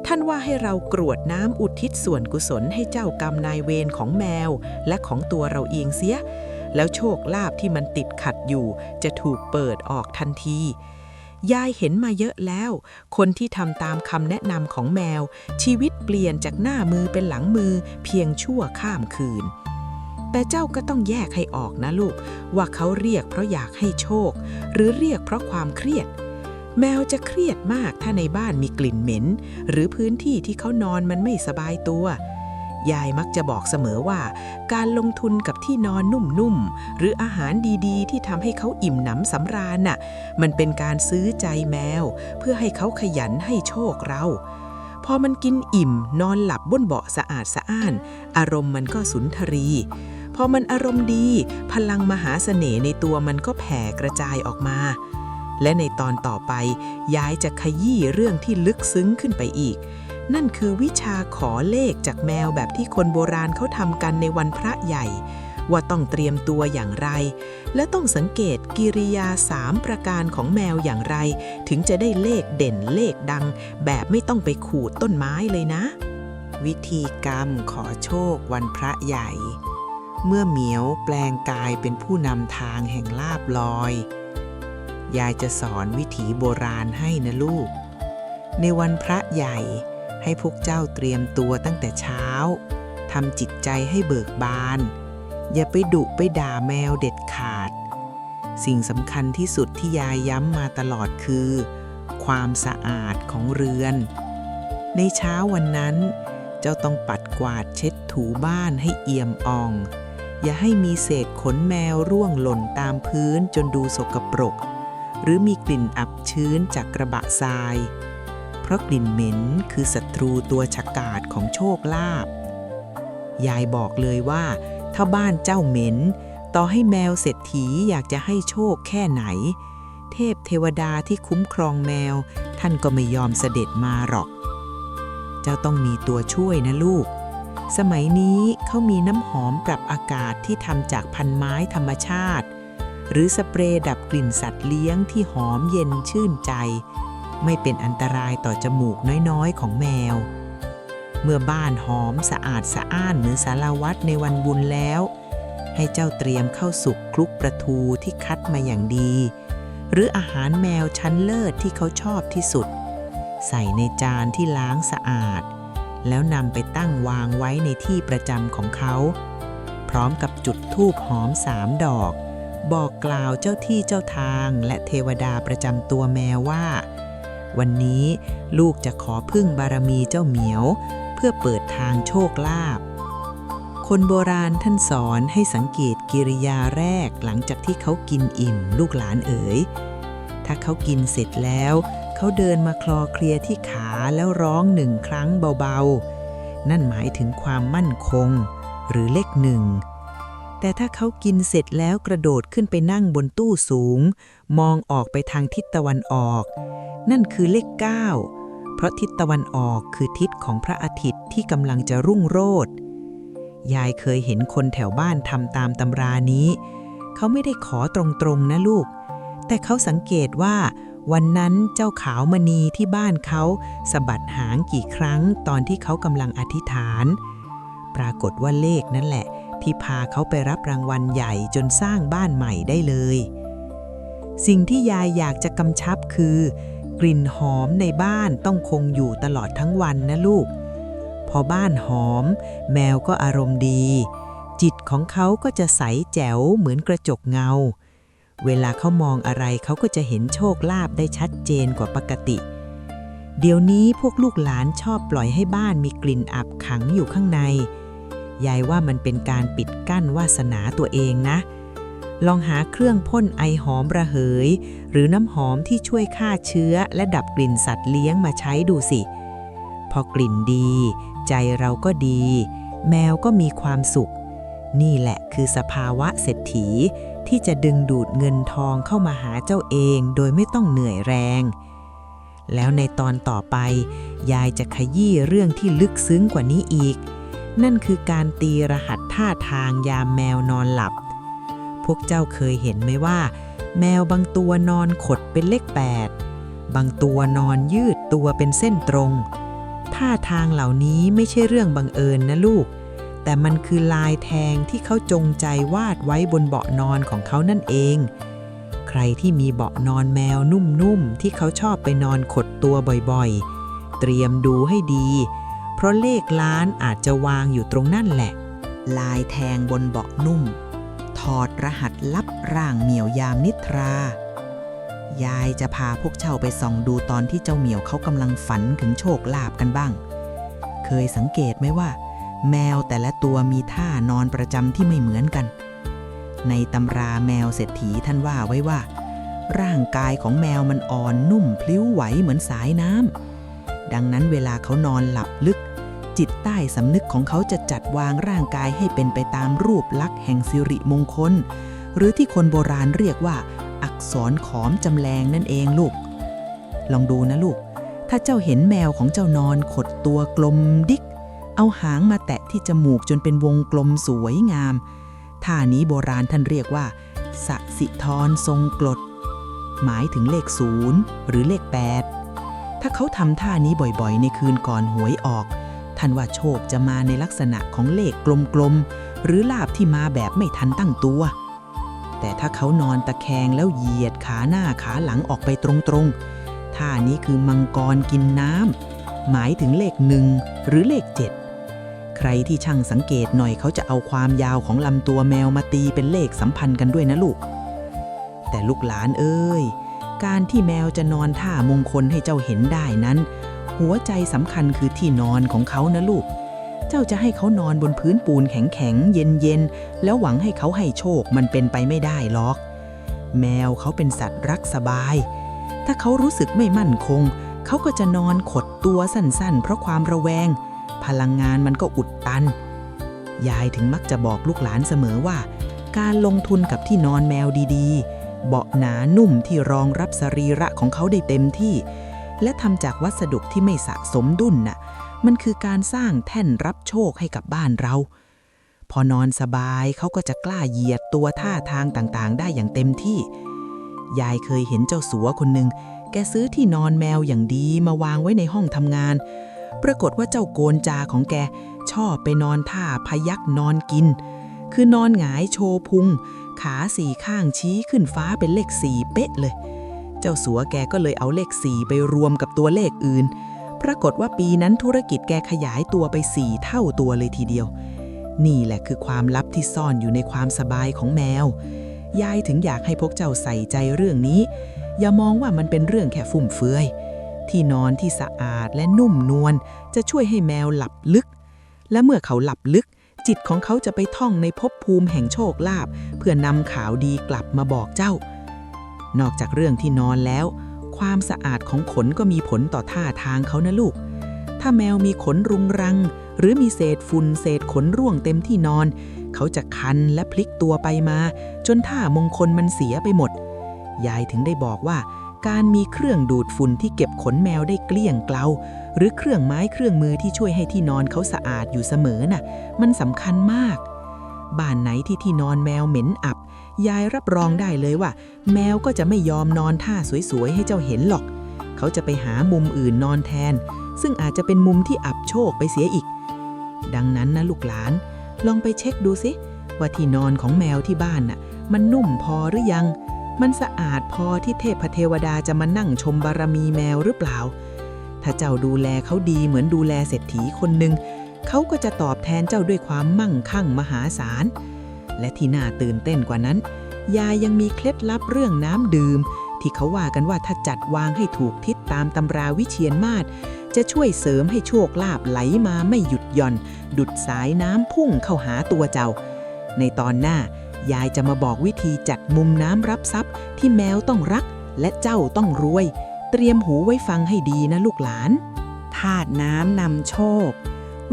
ท่านว่าให้เรากรวดน้ำอุทิศส่วนกุศลให้เจ้ากรรมนายเวรของแมวและของตัวเราเองเสียแล้วโชคลาภที่มันติดขัดอยู่จะถูกเปิดออกทันทียายเห็นมาเยอะแล้วคนที่ทำตามคำแนะนำของแมวชีวิตเปลี่ยนจากหน้ามือเป็นหลังมือเพียงชั่วข้ามคืนแต่เจ้าก็ต้องแยกให้ออกนะลูกว่าเขาเรียกเพราะอยากให้โชคหรือเรียกเพราะความเครียดแมวจะเครียดมากถ้าในบ้านมีกลิ่นเหม็นหรือพื้นที่ที่เขานอนมันไม่สบายตัวยายมักจะบอกเสมอว่าการลงทุนกับที่นอนนุ่มๆหรืออาหารดีๆที่ทำให้เขาอิ่มหนำสำราญน่ะมันเป็นการซื้อใจแมวเพื่อให้เขาขยันให้โชคเราพอมันกินอิ่มนอนหลับบนเบาะสะอาดสะอ้านอารมณ์มันก็สุนทรีพอมันอารมณ์ดีพลังมหาเสน่ห์ในตัวมันก็แผ่กระจายออกมาและในตอนต่อไปยายจะขยี้เรื่องที่ลึกซึ้งขึ้นไปอีกนั่นคือวิชาขอเลขจากแมวแบบที่คนโบราณเขาทำกันในวันพระใหญ่ว่าต้องเตรียมตัวอย่างไรและต้องสังเกตกิริยา3ประการของแมวอย่างไรถึงจะได้เลขเด่นเลขดังแบบไม่ต้องไปขูดต้นไม้เลยนะวิธีกรรมขอโชควันพระใหญ่เมื่อเหมียวแปลงกายเป็นผู้นำทางแห่งลาภลอยยายจะสอนวิถีโบราณให้นะลูกในวันพระใหญ่ให้พวกเจ้าเตรียมตัวตั้งแต่เช้าทำจิตใจให้เบิกบานอย่าไปดุไปด่าแมวเด็ดขาดสิ่งสำคัญที่สุดที่ยายย้ำมาตลอดคือความสะอาดของเรือนในเช้าวันนั้นเจ้าต้องปัดกวาดเช็ดถูบ้านให้เอี่ยมอ่องอย่าให้มีเศษขนแมวร่วงหล่นตามพื้นจนดูสกปรกหรือมีกลิ่นอับชื้นจากกระบะทรายเพราะกลิ่นเหม็นคือศัตรูตัวฉกาจของโชคลาภยายบอกเลยว่าถ้าบ้านเจ้าเหม็นต่อให้แมวเศรษฐีอยากจะให้โชคแค่ไหนเทพเทวดาที่คุ้มครองแมวท่านก็ไม่ยอมเสด็จมาหรอกเจ้าต้องมีตัวช่วยนะลูกสมัยนี้เขามีน้ำหอมปรับอากาศที่ทำจากพันไม้ธรรมชาติหรือสเปรย์ดับกลิ่นสัตว์เลี้ยงที่หอมเย็นชื่นใจไม่เป็นอันตรายต่อจมูกน้อยๆของแมวเมื่อบ้านหอมสะอาดสะอ้านเหมือนศาลาวัดในวันบุญแล้วให้เจ้าเตรียมข้าวสุกคลุกปลาทูที่คัดมาอย่างดีหรืออาหารแมวชั้นเลิศที่เขาชอบที่สุดใส่ในจานที่ล้างสะอาดแล้วนำไปตั้งวางไว้ในที่ประจำของเขาพร้อมกับจุดธูปหอม3 ดอกบอกกล่าวเจ้าที่เจ้าทางและเทวดาประจำตัวแมวว่าวันนี้ลูกจะขอพึ่งบารมีเจ้าเหมียวเพื่อเปิดทางโชคลาภคนโบราณท่านสอนให้สังเกตกิริยาแรกหลังจากที่เขากินอิ่มลูกหลานเอ๋ยถ้าเขากินเสร็จแล้ว เขาเดินมาคลอเคลียที่ขาแล้วร้อง1 ครั้งเบาๆนั่นหมายถึงความมั่นคงหรือเลข 1แต่ถ้าเขากินเสร็จแล้วกระโดดขึ้นไปนั่งบนตู้สูงมองออกไปทางทิศตะวันออกนั่นคือเลข 9เพราะทิศตะวันออกคือทิศของพระอาทิตย์ที่กำลังจะรุ่งโรจน์ยายเคยเห็นคนแถวบ้านทำตามตำรานี้เขาไม่ได้ขอตรงๆนะลูกแต่เขาสังเกตว่าวันนั้นเจ้าขาวมณีที่บ้านเขาสะบัดหางกี่ครั้งตอนที่เขากำลังอธิษฐานปรากฏว่าเลขนั่นแหละที่พาเขาไปรับรางวัลใหญ่จนสร้างบ้านใหม่ได้เลยสิ่งที่ยายอยากจะกำชับคือกลิ่นหอมในบ้านต้องคงอยู่ตลอดทั้งวันนะลูกพอบ้านหอมแมวก็อารมณ์ดีจิตของเขาก็จะใสแจ๋วเหมือนกระจกเงาเวลาเขามองอะไรเขาก็จะเห็นโชคลาภได้ชัดเจนกว่าปกติเดี๋ยวนี้พวกลูกหลานชอบปล่อยให้บ้านมีกลิ่นอับขังอยู่ข้างในยายว่ามันเป็นการปิดกั้นวาสนาตัวเองนะลองหาเครื่องพ่นไอหอมระเหยหรือน้ำหอมที่ช่วยฆ่าเชื้อและดับกลิ่นสัตว์เลี้ยงมาใช้ดูสิพอกลิ่นดีใจเราก็ดีแมวก็มีความสุขนี่แหละคือสภาวะเศรษฐีที่จะดึงดูดเงินทองเข้ามาหาเจ้าเองโดยไม่ต้องเหนื่อยแรงแล้วในตอนต่อไปยายจะขยี้เรื่องที่ลึกซึ้งกว่านี้อีกนั่นคือการตีรหัสท่าทางยามแมวนอนหลับพวกเจ้าเคยเห็นไหมว่าแมวบางตัวนอนขดเป็นเลข 8บางตัวนอนยืดตัวเป็นเส้นตรงท่าทางเหล่านี้ไม่ใช่เรื่องบังเอิญนะลูกแต่มันคือลายแทงที่เขาจงใจวาดไว้บนเบาะนอนของเขานั่นเองใครที่มีเบาะนอนแมวนุ่มๆที่เขาชอบไปนอนขดตัวบ่อยๆเตรียมดูให้ดีเพราะเลขล้านอาจจะวางอยู่ตรงนั่นแหละลายแทงบนเบาะนุ่มถอดรหัสลับร่างเหมียวยามนิทรายายจะพาพวกเจ้าไปส่องดูตอนที่เจ้าเหมียวเขากำลังฝันถึงโชคลาภกันบ้างเคยสังเกตไหมว่าแมวแต่ละตัวมีท่านอนประจำที่ไม่เหมือนกันในตำราแมวเศรษฐีท่านว่าไว้ว่าร่างกายของแมวมันอ่อนนุ่มพลิ้วไหวเหมือนสายน้ำดังนั้นเวลาเขานอนหลับลึกจิตใต้สำนึกของเขาจะจัดวางร่างกายให้เป็นไปตามรูปลักษณ์แห่งสิริมงคลหรือที่คนโบราณเรียกว่าอักษรขอมจำแรงนั่นเองลูกลองดูนะลูกถ้าเจ้าเห็นแมวของเจ้านอนขดตัวกลมดิ๊กเอาหางมาแตะที่จมูกจนเป็นวงกลมสวยงามท่านี้โบราณท่านเรียกว่าสสิธรทรงกลดหมายถึงเลข 0หรือเลข 8ถ้าเขาทำท่านี้บ่อยๆในคืนก่อนหวยออกท่านว่าโชคจะมาในลักษณะของเลขกลมๆหรือลาภที่มาแบบไม่ทันตั้งตัวแต่ถ้าเขานอนตะแคงแล้วเหยียดขาหน้าขาหลังออกไปตรงๆท่านี้คือมังกรกินน้ำหมายถึงเลข 1หรือเลข 7ใครที่ช่างสังเกตหน่อยเขาจะเอาความยาวของลำตัวแมวมาตีเป็นเลขสัมพันธ์กันด้วยนะลูกแต่ลูกหลานเอ้ยการที่แมวจะนอนท่ามงคลให้เจ้าเห็นได้นั้นหัวใจสำคัญคือที่นอนของเขานะลูกเจ้าจะให้เขานอนบนพื้นปูนแข็งๆเย็นๆแล้วหวังให้เขาให้โชคมันเป็นไปไม่ได้หรอกแมวเขาเป็นสัตว์รักสบายถ้าเขารู้สึกไม่มั่นคงเขาก็จะนอนขดตัวสั้นๆเพราะความระแวงพลังงานมันก็อุดตันยายถึงมักจะบอกลูกหลานเสมอว่าการลงทุนกับที่นอนแมวดีๆเบาะหนานุ่มที่รองรับสรีระของเขาได้เต็มที่และทำจากวัสดุที่ไม่สะสมดุลน่ะมันคือการสร้างแท่นรับโชคให้กับบ้านเราพอนอนสบายเขาก็จะกล้าเหยียดตัวท่าทางต่างๆได้อย่างเต็มที่ยายเคยเห็นเจ้าสัวคนหนึ่งแกซื้อที่นอนแมวอย่างดีมาวางไว้ในห้องทำงานปรากฏว่าเจ้าโกนจาของแกชอบไปนอนท่าพยักนอนกินคือนอนหงายโชว์พุงขา4ข้างชี้ขึ้นฟ้าเป็นเลข4เป๊ะเลยเจ้าสัวแกก็เลยเอาเลข4ไปรวมกับตัวเลขอื่นปรากฏว่าปีนั้นธุรกิจแกขยายตัวไป4เท่าตัวเลยทีเดียวนี่แหละคือความลับที่ซ่อนอยู่ในความสบายของแมวยายถึงอยากให้พวกเจ้าใส่ใจเรื่องนี้อย่ามองว่ามันเป็นเรื่องแค่ฟุ่มเฟือยที่นอนที่สะอาดและนุ่มนวลจะช่วยให้แมวหลับลึกและเมื่อเขาหลับลึกจิตของเขาจะไปท่องในภพภูมิแห่งโชคลาภเพื่อนำข่าวดีกลับมาบอกเจ้านอกจากเรื่องที่นอนแล้ว ความสะอาดของขนก็มีผลต่อท่าทางเขานะลูกถ้าแมวมีขนรุงรังหรือมีเศษฝุ่นเศษขนร่วงเต็มที่นอนเขาจะคันและพลิกตัวไปมาจนท่ามงคลมันเสียไปหมดยายถึงได้บอกว่าการมีเครื่องดูดฝุ่นที่เก็บขนแมวได้เกลี้ยงเกลาหรือเครื่องไม้เครื่องมือที่ช่วยให้ที่นอนเขาสะอาดอยู่เสมอน่ะมันสำคัญมากบ้านไหนที่นอนแมวเหม็นอับยายรับรองได้เลยว่าแมวก็จะไม่ยอมนอนท่าสวยๆให้เจ้าเห็นหรอกเขาจะไปหามุมอื่นนอนแทนซึ่งอาจจะเป็นมุมที่อับโชคไปเสียอีกดังนั้นนะลูกหลานลองไปเช็คดูสิว่าที่นอนของแมวที่บ้านน่ะมันนุ่มพอหรือยังมันสะอาดพอที่เทพเทวดาจะมานั่งชมบารมีแมวหรือเปล่าถ้าเจ้าดูแลเขาดีเหมือนดูแลเศรษฐีคนหนึ่งเขาก็จะตอบแทนเจ้าด้วยความมั่งคั่งมหาศาลและที่น่าตื่นเต้นกว่านั้นยายยังมีเคล็ดลับเรื่องน้ำดื่มที่เขาว่ากันว่าถ้าจัดวางให้ถูกทิศตามตำราวิเชียรมาศจะช่วยเสริมให้โชคลาภไหลมาไม่หยุดหย่อนดุจสายน้ำพุ่งเข้าหาตัวเจ้าในตอนหน้ายายจะมาบอกวิธีจัดมุมน้ำรับทรัพย์ที่แมวต้องรักและเจ้าต้องรวยเตรียมหูไว้ฟังให้ดีนะลูกหลานธาตุน้ำนำโชค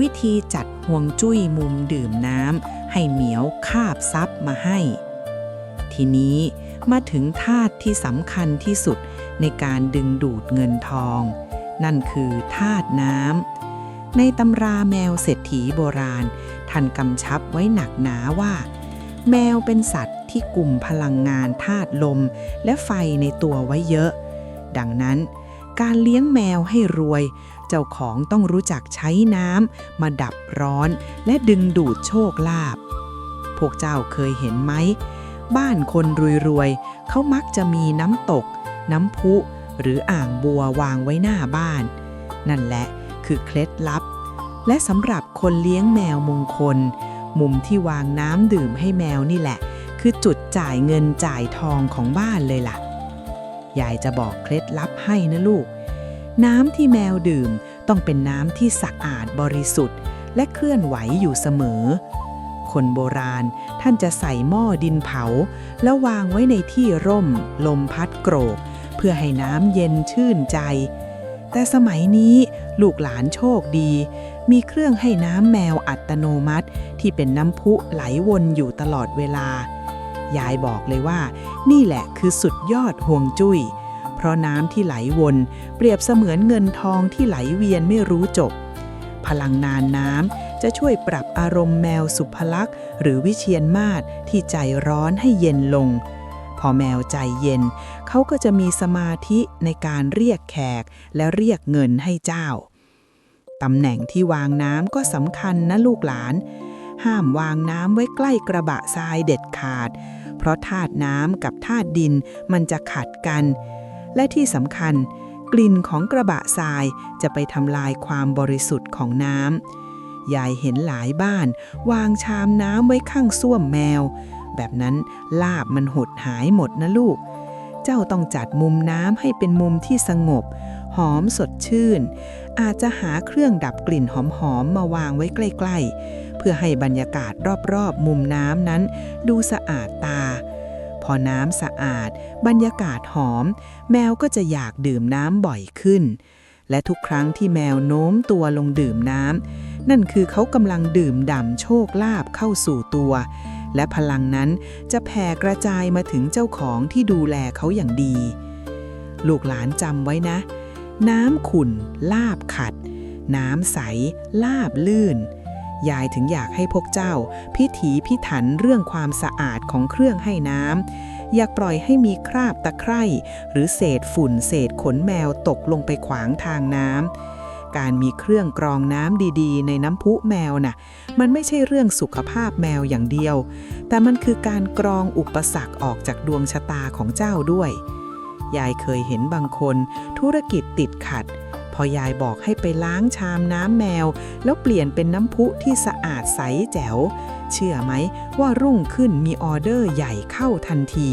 วิธีจัดห่วงจุ้ยมุมดื่มน้ำให้เหมียวคาบทรัพย์มาให้ทีนี้มาถึงธาตุที่สำคัญที่สุดในการดึงดูดเงินทองนั่นคือธาตุน้ำในตำราแมวเศรษฐีโบราณท่านกำชับไว้หนักหนาว่าแมวเป็นสัตว์ที่กลุ่มพลังงานธาตุลมและไฟในตัวไว้เยอะดังนั้นการเลี้ยงแมวให้รวยเจ้าของต้องรู้จักใช้น้ำมาดับร้อนและดึงดูดโชคลาภพวกเจ้าเคยเห็นไหมบ้านคนรวยๆเขามักจะมีน้ำตกน้ำพุหรืออ่างบัววางไว้หน้าบ้านนั่นแหละคือเคล็ดลับและสำหรับคนเลี้ยงแมวมงคลมุมที่วางน้ำดื่มให้แมวนี่แหละคือจุดจ่ายเงินจ่ายทองของบ้านเลยล่ะยายจะบอกเคล็ดลับให้นะลูกน้ำที่แมวดื่มต้องเป็นน้ำที่สะอาดบริสุทธิ์และเคลื่อนไหวอยู่เสมอคนโบราณท่านจะใส่หม้อดินเผาแล้ววางไว้ในที่ร่มลมพัดโกรกเพื่อให้น้ำเย็นชื่นใจแต่สมัยนี้ลูกหลานโชคดีมีเครื่องให้น้ำแมวอัตโนมัติที่เป็นน้ำพุไหลวนอยู่ตลอดเวลายายบอกเลยว่านี่แหละคือสุดยอดห่วงจุ้ยเพราะน้ำที่ไหลวนเปรียบเสมือนเงินทองที่ไหลเวียนไม่รู้จบพลังงานน้ำจะช่วยปรับอารมณ์แมวสุภลักษณ์หรือวิเชียรมาศที่ใจร้อนให้เย็นลงพอแมวใจเย็นเขาก็จะมีสมาธิในการเรียกแขกและเรียกเงินให้เจ้าตำแหน่งที่วางน้ำก็สำคัญนะลูกหลานห้ามวางน้ำไว้ใกล้กระบะทรายเด็ดขาดเพราะธาตุน้ำกับธาตุดินมันจะขัดกันและที่สำคัญกลิ่นของกระบะทรายจะไปทำลายความบริสุทธิ์ของน้ำยายเห็นหลายบ้านวางชามน้ำไว้ข้างส้วมแมวแบบนั้นลาบมันหดหายหมดนะลูกเจ้าต้องจัดมุมน้ำให้เป็นมุมที่สงบหอมสดชื่นอาจจะหาเครื่องดับกลิ่นหอมๆมาวางไว้ใกล้ๆเพื่อให้บรรยากาศรอบๆมุมน้ำนั้นดูสะอาดตาพอน้ำสะอาดบรรยากาศหอมแมวก็จะอยากดื่มน้ำบ่อยขึ้นและทุกครั้งที่แมวโน้มตัวลงดื่มน้ำนั่นคือเขากำลังดื่มด่ำโชคลาภเข้าสู่ตัวและพลังนั้นจะแผ่กระจายมาถึงเจ้าของที่ดูแลเขาอย่างดีลูกหลานจำไว้นะน้ำขุ่นลาบขัดน้ำใสลาบลื่นยายถึงอยากให้พวกเจ้าพิถีพิถันเรื่องความสะอาดของเครื่องให้น้ำอย่าปล่อยให้มีคราบตะไคร่หรือเศษฝุ่นเศษขนแมวตกลงไปขวางทางน้ำการมีเครื่องกรองน้ำดีๆในน้ำพุแมวน่ะมันไม่ใช่เรื่องสุขภาพแมวอย่างเดียวแต่มันคือการกรองอุปสรรคออกจากดวงชะตาของเจ้าด้วยยายเคยเห็นบางคนธุรกิจติดขัดพอยายบอกให้ไปล้างชามน้ำแมวแล้วเปลี่ยนเป็นน้ำพุที่สะอาดใสแจ๋วเชื่อไหมว่ารุ่งขึ้นมีออเดอร์ใหญ่เข้าทันที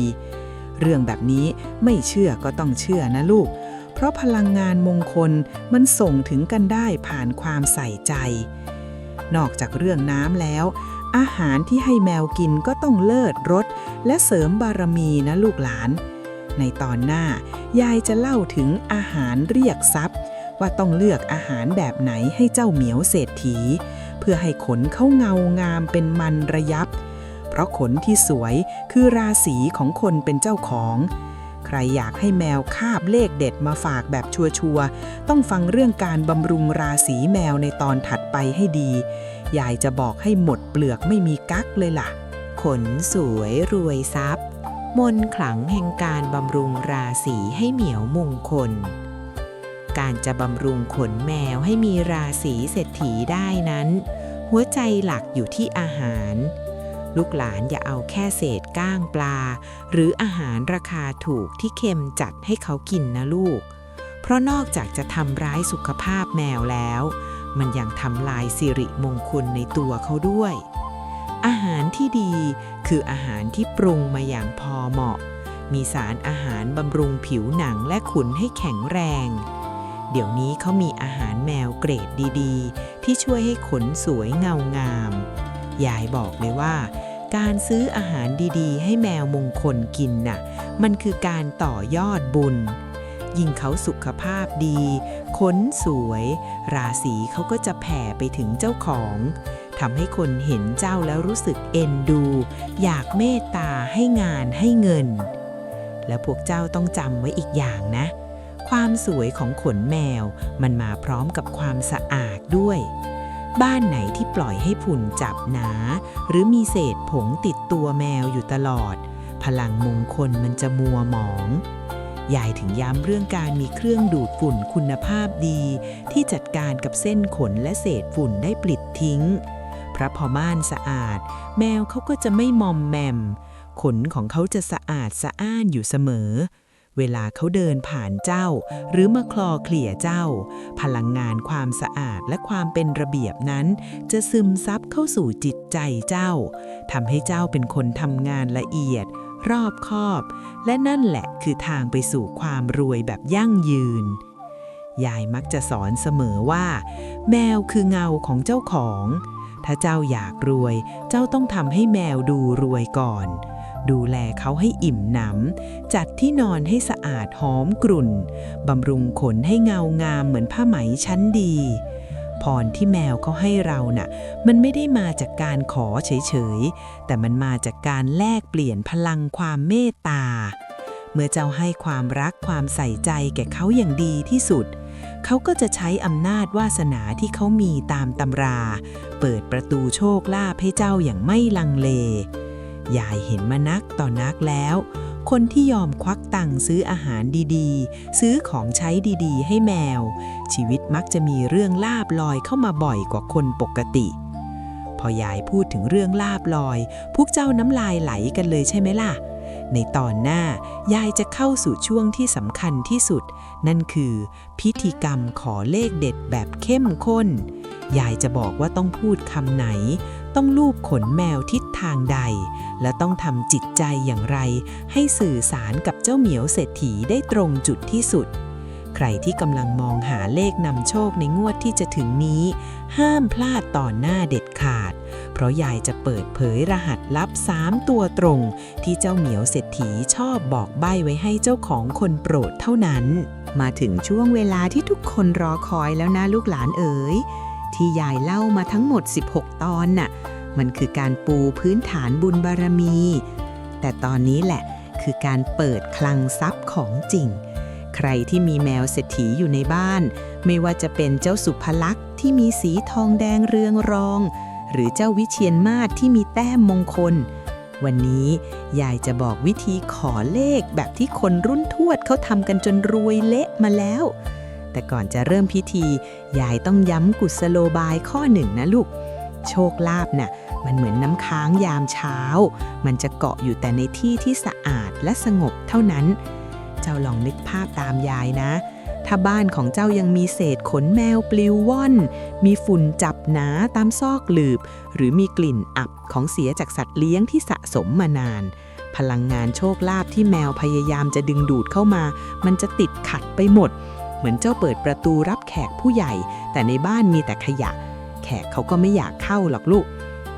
เรื่องแบบนี้ไม่เชื่อก็ต้องเชื่อนะลูกเพราะพลังงานมงคลมันส่งถึงกันได้ผ่านความใส่ใจนอกจากเรื่องน้ำแล้วอาหารที่ให้แมวกินก็ต้องเลิศรสและเสริมบารมีนะลูกหลาน ในตอนหน้ายายจะเล่าถึงอาหารเรียกทรัพย์ว่าต้องเลือกอาหารแบบไหนให้เจ้าเหมียวเศรษฐีเพื่อให้ขนเขาเงางามเป็นมันระยับเพราะขนที่สวยคือราศีของคนเป็นเจ้าของใครอยากให้แมวคาบเลขเด็ดมาฝากแบบชัวร์ๆต้องฟังเรื่องการบำรุงราศีแมวในตอนถัดไปให้ดียายจะบอกให้หมดเปลือกไม่มีกั๊กเลยล่ะขนสวยรวยทรัพย์มนต์ขลังแห่งการบำรุงราศีให้เหมียวมงคลการจะบำรุงขนแมวให้มีราศีเศรษฐีได้นั้นหัวใจหลักอยู่ที่อาหารลูกหลานอย่าเอาแค่เศษก้างปลาหรืออาหารราคาถูกที่เค็มจัดให้เขากินนะลูกเพราะนอกจากจะทำร้ายสุขภาพแมวแล้วมันยังทำลายสิริมงคลในตัวเขาด้วยอาหารที่ดีคืออาหารที่ปรุงมาอย่างพอเหมาะมีสารอาหารบำรุงผิวหนังและขนให้แข็งแรงเดี๋ยวนี้เขามีอาหารแมวเกรดดีๆที่ช่วยให้ขนสวยเงางามยายบอกเลยว่าการซื้ออาหารดีๆให้แมวมงคลกินน่ะมันคือการต่อยอดบุญยิ่งเขาสุขภาพดีขนสวยราศีเขาก็จะแผ่ไปถึงเจ้าของทำให้คนเห็นเจ้าแล้วรู้สึกเอ็นดูอยากเมตตาให้งานให้เงินและพวกเจ้าต้องจำไว้อีกอย่างนะความสวยของขนแมวมันมาพร้อมกับความสะอาดด้วยบ้านไหนที่ปล่อยให้ฝุ่นจับหนาหรือมีเศษผงติดตัวแมวอยู่ตลอดพลังมงคลมันจะมัวหมองยายถึงย้ำเรื่องการมีเครื่องดูดฝุ่นคุณภาพดีที่จัดการกับเส้นขนและเศษฝุ่นได้ปลิดทิ้งเพราะพอม่านสะอาดแมวเขาก็จะไม่มอมแมมขนของเขาจะสะอาดสะอ้านอยู่เสมอเวลาเขาเดินผ่านเจ้าหรือมาคลอเคลี่ยเจ้าพลังงานความสะอาดและความเป็นระเบียบนั้นจะซึมซับเข้าสู่จิตใจเจ้าทำให้เจ้าเป็นคนทำงานละเอียดรอบคอบและนั่นแหละคือทางไปสู่ความรวยแบบยั่งยืนยายมักจะสอนเสมอว่าแมวคือเงาของเจ้าของถ้าเจ้าอยากรวยเจ้าต้องทำให้แมวดูรวยก่อนดูแลเขาให้อิ่มหนำจัดที่นอนให้สะอาดหอมกรุ่นบำรุงขนให้เงางามเหมือนผ้าไหมชั้นดีพรที่แมวเขาให้เราน่ะมันไม่ได้มาจากการขอเฉยๆแต่มันมาจากการแลกเปลี่ยนพลังความเมตตาเมื่อเจ้าให้ความรักความใส่ใจแก่เขาอย่างดีที่สุดเขาก็จะใช้อำนาจวาสนาที่เขามีตามตำราเปิดประตูโชคลาภให้เจ้าอย่างไม่ลังเลยายเห็นมานักต่อนักแล้วคนที่ยอมควักตังค์ซื้ออาหารดีๆซื้อของใช้ดีๆให้แมวชีวิตมักจะมีเรื่องลาภลอยเข้ามาบ่อยกว่าคนปกติพอยายพูดถึงเรื่องลาภลอยพวกเจ้าน้ำลายไหลกันเลยใช่ไหมล่ะในตอนหน้ายายจะเข้าสู่ช่วงที่สำคัญที่สุดนั่นคือพิธีกรรมขอเลขเด็ดแบบเข้มข้นยายจะบอกว่าต้องพูดคำไหนต้องลูบขนแมวทิศทางใดและต้องทำจิตใจอย่างไรให้สื่อสารกับเจ้าเหมียวเศรษฐีได้ตรงจุดที่สุดใครที่กำลังมองหาเลขนำโชคในงวดที่จะถึงนี้ห้ามพลาดตอนหน้าเด็ดขาดเพราะยายจะเปิดเผยรหัสลับ3ตัวตรงที่เจ้าเหมียวเศรษฐีชอบบอกใบ้ไว้ให้เจ้าของคนโปรดเท่านั้นมาถึงช่วงเวลาที่ทุกคนรอคอยแล้วนะลูกหลานเอ๋ยที่ยายเล่ามาทั้งหมด16ตอนน่ะมันคือการปูพื้นฐานบุญบารมีแต่ตอนนี้แหละคือการเปิดคลังทรัพย์ของจริงใครที่มีแมวเศรษฐีอยู่ในบ้านไม่ว่าจะเป็นเจ้าสุภลักษณ์ที่มีสีทองแดงเรืองรองหรือเจ้าวิเชียรมาศที่มีแต้มมงคลวันนี้ยายจะบอกวิธีขอเลขแบบที่คนรุ่นทวดเขาทำกันจนรวยเละมาแล้วแต่ก่อนจะเริ่มพิธียายต้องย้ำกุศโลบายข้อหนึ่งนะลูกโชคลาภน่ะมันเหมือนน้ำค้างยามเช้ามันจะเกาะอยู่แต่ในที่ที่สะอาดและสงบเท่านั้นเจ้าลองนึกภาพตามยายนะถ้าบ้านของเจ้ายังมีเศษขนแมวปลิวว่อนมีฝุ่นจับหนาตามซอกหลืบหรือมีกลิ่นอับของเสียจากสัตว์เลี้ยงที่สะสมมานานพลังงานโชคลาภที่แมวพยายามจะดึงดูดเข้ามามันจะติดขัดไปหมดเหมือนเจ้าเปิดประตูรับแขกผู้ใหญ่แต่ในบ้านมีแต่ขยะแขกเขาก็ไม่อยากเข้าหรอกลูก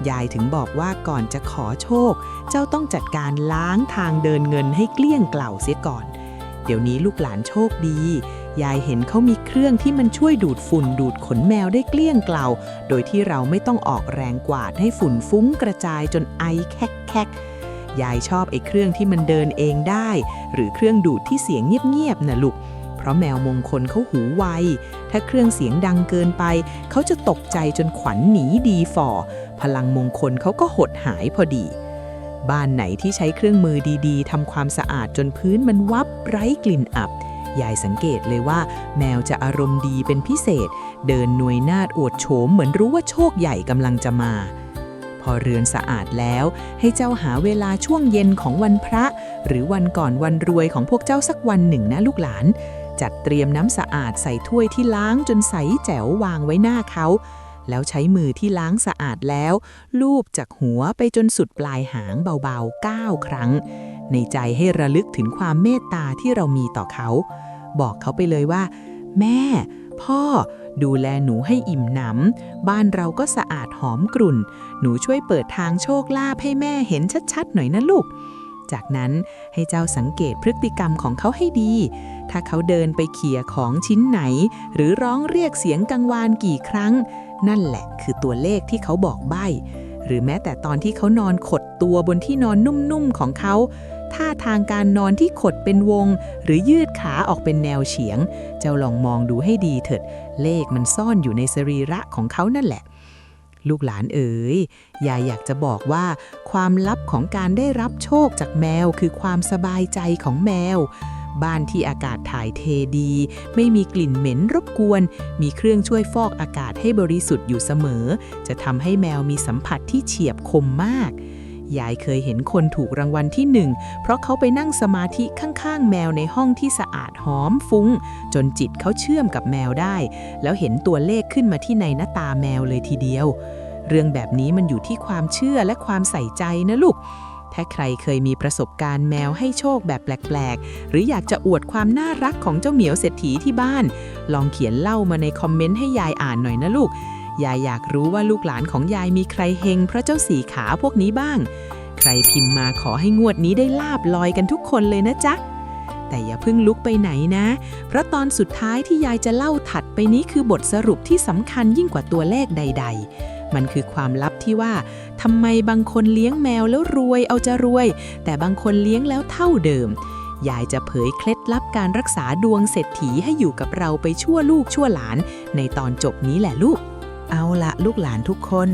ยายถึงบอกว่าก่อนจะขอโชค เจ้าต้องจัดการล้างทางเดินเงินให้เกลี้ยงเกล่าเสียก่อน เดี๋ยวนี้ลูกหลานโชคดี ยายเห็นเขามีเครื่องที่มันช่วยดูดฝุ่นดูดขนแมวได้เกลี้ยงเกล่าโดยที่เราไม่ต้องออกแรงกวาดให้ฝุ่นฟุ้งกระจายจนไอแคกยายชอบไอ้เครื่องที่มันเดินเองได้หรือเครื่องดูดที่เสียงเงียบๆนะลูกเพราะแมวมงคลเขาหูไวถ้าเครื่องเสียงดังเกินไปเขาจะตกใจจนขวัญหนีดีฝ่อพลังมงคลเขาก็หดหายพอดีบ้านไหนที่ใช้เครื่องมือดีๆทำความสะอาดจนพื้นมันวับไร้กลิ่นอับยายสังเกตเลยว่าแมวจะอารมณ์ดีเป็นพิเศษเดินหน่วยนาฏอวดโฉมเหมือนรู้ว่าโชคใหญ่กำลังจะมาพอเรือนสะอาดแล้วให้เจ้าหาเวลาช่วงเย็นของวันพระหรือวันก่อนวันรวยของพวกเจ้าสักวันหนึ่งนะลูกหลานจัดเตรียมน้ำสะอาดใส่ถ้วยที่ล้างจนใสแจ๋ววางไว้หน้าเขาแล้วใช้มือที่ล้างสะอาดแล้วลูบจากหัวไปจนสุดปลายหางเบาๆ9 ครั้งในใจให้ระลึกถึงความเมตตาที่เรามีต่อเขาบอกเขาไปเลยว่าแม่พ่อดูแลหนูให้อิ่มหนำบ้านเราก็สะอาดหอมกรุ่นหนูช่วยเปิดทางโชคลาภให้แม่เห็นชัดๆหน่อยนะลูกจากนั้นให้เจ้าสังเกตพฤติกรรมของเขาให้ดีถ้าเขาเดินไปเขี่ยของชิ้นไหนหรือร้องเรียกเสียงกังวานกี่ครั้งนั่นแหละคือตัวเลขที่เขาบอกใบ้หรือแม้แต่ตอนที่เขานอนขดตัวบนที่นอนนุ่มๆของเขาท่าทางการนอนที่ขดเป็นวงหรือยืดขาออกเป็นแนวเฉียงเจ้าลองมองดูให้ดีเถิดเลขมันซ่อนอยู่ในสรีระของเขานั่นแหละลูกหลานเอ๋ยยายอยากจะบอกว่าความลับของการได้รับโชคจากแมวคือความสบายใจของแมวบ้านที่อากาศถ่ายเทดีไม่มีกลิ่นเหม็นรบกวนมีเครื่องช่วยฟอกอากาศให้บริสุทธิ์อยู่เสมอจะทำให้แมวมีสัมผัสที่เฉียบคมมากยายเคยเห็นคนถูกรางวัลที่1เพราะเขาไปนั่งสมาธิข้างๆแมวในห้องที่สะอาดหอมฟุ้งจนจิตเขาเชื่อมกับแมวได้แล้วเห็นตัวเลขขึ้นมาที่ในหน้าตาแมวเลยทีเดียวเรื่องแบบนี้มันอยู่ที่ความเชื่อและความใส่ใจนะลูกถ้าใครเคยมีประสบการณ์แมวให้โชคแบบแปลกๆหรืออยากจะอวดความน่ารักของเจ้าเหมียวเศรษฐีที่บ้านลองเขียนเล่ามาในคอมเมนต์ให้ยายอ่านหน่อยนะลูกยายอยากรู้ว่าลูกหลานของยายมีใครเฮงเพราะเจ้า4 ขาพวกนี้บ้างใครพิมพ์มาขอให้งวดนี้ได้ลาบลอยกันทุกคนเลยนะจ๊ะแต่อย่าเพิ่งลุกไปไหนนะเพราะตอนสุดท้ายที่ยายจะเล่าถัดไปนี้คือบทสรุปที่สำคัญยิ่งกว่าตัวเลขใดๆมันคือความลับที่ว่าทำไมบางคนเลี้ยงแมวแล้วรวยเอาจะรวยแต่บางคนเลี้ยงแล้วเท่าเดิมยายจะเผยเคล็ดลับการรักษาดวงเศรษฐีให้อยู่กับเราไปชั่วลูกชั่วหลานในตอนจบนี้แหละลูกเอาละลูกหลานทุกคน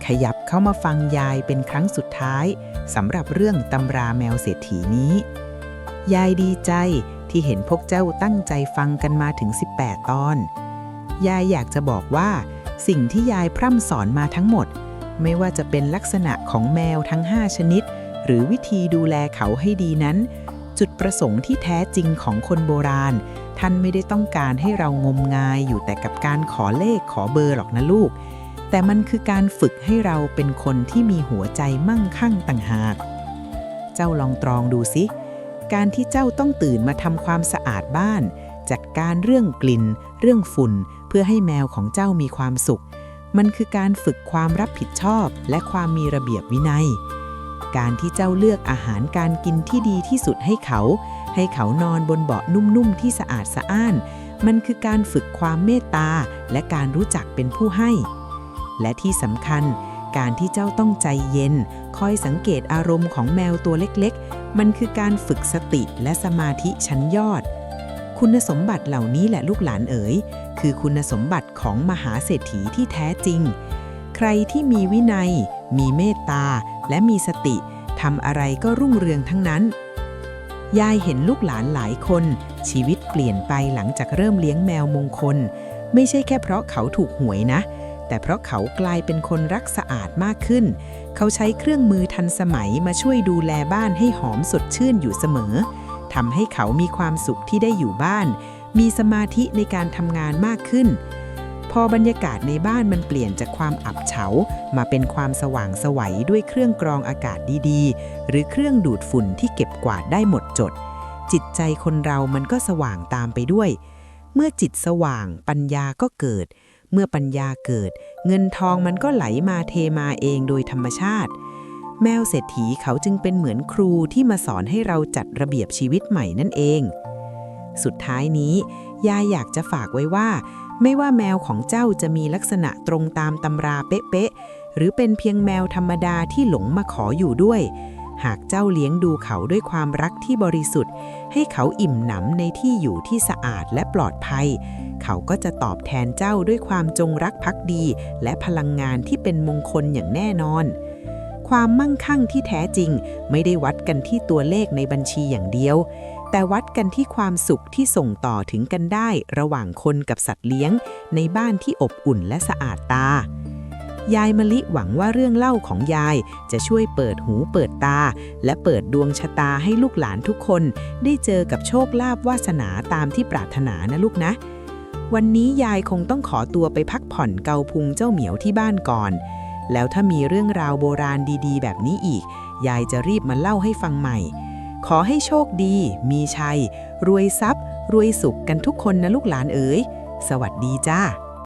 ขยับเข้ามาฟังยายเป็นครั้งสุดท้ายสำหรับเรื่องตำราแมวเศรษฐีนี้ยายดีใจที่เห็นพวกเจ้าตั้งใจฟังกันมาถึง18 ตอนยายอยากจะบอกว่าสิ่งที่ยายพร่ำสอนมาทั้งหมดไม่ว่าจะเป็นลักษณะของแมวทั้ง5 ชนิดหรือวิธีดูแลเขาให้ดีนั้นจุดประสงค์ที่แท้จริงของคนโบราณท่านไม่ได้ต้องการให้เรางมงายอยู่แต่กับการขอเลขขอเบอร์หรอกนะลูกแต่มันคือการฝึกให้เราเป็นคนที่มีหัวใจมั่งคั่งต่างหากเจ้าลองตรองดูสิการที่เจ้าต้องตื่นมาทำความสะอาดบ้านจัดการเรื่องกลิ่นเรื่องฝุ่นเพื่อให้แมวของเจ้ามีความสุขมันคือการฝึกความรับผิดชอบและความมีระเบียบวินัยการที่เจ้าเลือกอาหารการกินที่ดีที่สุดให้เขานอนบนเบาะนุ่มๆที่สะอาดสะอ้านมันคือการฝึกความเมตตาและการรู้จักเป็นผู้ให้และที่สำคัญการที่เจ้าต้องใจเย็นคอยสังเกตอารมณ์ของแมวตัวเล็กๆมันคือการฝึกสติและสมาธิชั้นยอดคุณสมบัติเหล่านี้แหละลูกหลานเอ๋ยคือคุณสมบัติของมหาเศรษฐีที่แท้จริงใครที่มีวินัยมีเมตตาและมีสติทำอะไรก็รุ่งเรืองทั้งนั้นยายเห็นลูกหลานหลายคนชีวิตเปลี่ยนไปหลังจากเริ่มเลี้ยงแมวมงคลไม่ใช่แค่เพราะเขาถูกหวยนะแต่เพราะเขากลายเป็นคนรักสะอาดมากขึ้นเขาใช้เครื่องมือทันสมัยมาช่วยดูแลบ้านให้หอมสดชื่นอยู่เสมอทำให้เขามีความสุขที่ได้อยู่บ้านมีสมาธิในการทำงานมากขึ้นพอบรรยากาศในบ้านมันเปลี่ยนจากความอับเฉามาเป็นความสว่างไสวด้วยเครื่องกรองอากาศดีๆหรือเครื่องดูดฝุ่นที่เก็บกวาดได้หมดจดจิตใจคนเรามันก็สว่างตามไปด้วยเมื่อจิตสว่างปัญญาก็เกิด เมื่อปัญญาเกิดเงินทองมันก็ไหลมาเทมาเองโดยธรรมชาติแมวเศรษฐีเขาจึงเป็นเหมือนครูที่มาสอนให้เราจัดระเบียบชีวิตใหม่นั่นเองสุดท้ายนี้ยายอยากจะฝากไว้ว่าไม่ว่าแมวของเจ้าจะมีลักษณะตรงตามตำราเป๊ะๆหรือเป็นเพียงแมวธรรมดาที่หลงมาขออยู่ด้วยหากเจ้าเลี้ยงดูเขาด้วยความรักที่บริสุทธิ์ให้เขาอิ่มหนำในที่อยู่ที่สะอาดและปลอดภัยเขาก็จะตอบแทนเจ้าด้วยความจงรักภักดีและพลังงานที่เป็นมงคลอย่างแน่นอนความมั่งคั่งที่แท้จริงไม่ได้วัดกันที่ตัวเลขในบัญชีอย่างเดียวแต่วัดกันที่ความสุขที่ส่งต่อถึงกันได้ระหว่างคนกับสัตว์เลี้ยงในบ้านที่อบอุ่นและสะอาดตายายมะลิหวังว่าเรื่องเล่าของยายจะช่วยเปิดหูเปิดตาและเปิดดวงชะตาให้ลูกหลานทุกคนได้เจอกับโชคลาภวาสนาตามที่ปรารถนานะลูกนะวันนี้ยายคงต้องขอตัวไปพักผ่อนเกาพุงเจ้าเหมียวที่บ้านก่อนแล้วถ้ามีเรื่องราวโบราณดีๆแบบนี้อีกยายจะรีบมาเล่าให้ฟังใหม่ขอให้โชคดีมีชัยรวยทรัพย์รวยสุขกันทุกคนนะลูกหลานเอ๋ยสวัสดีจ้า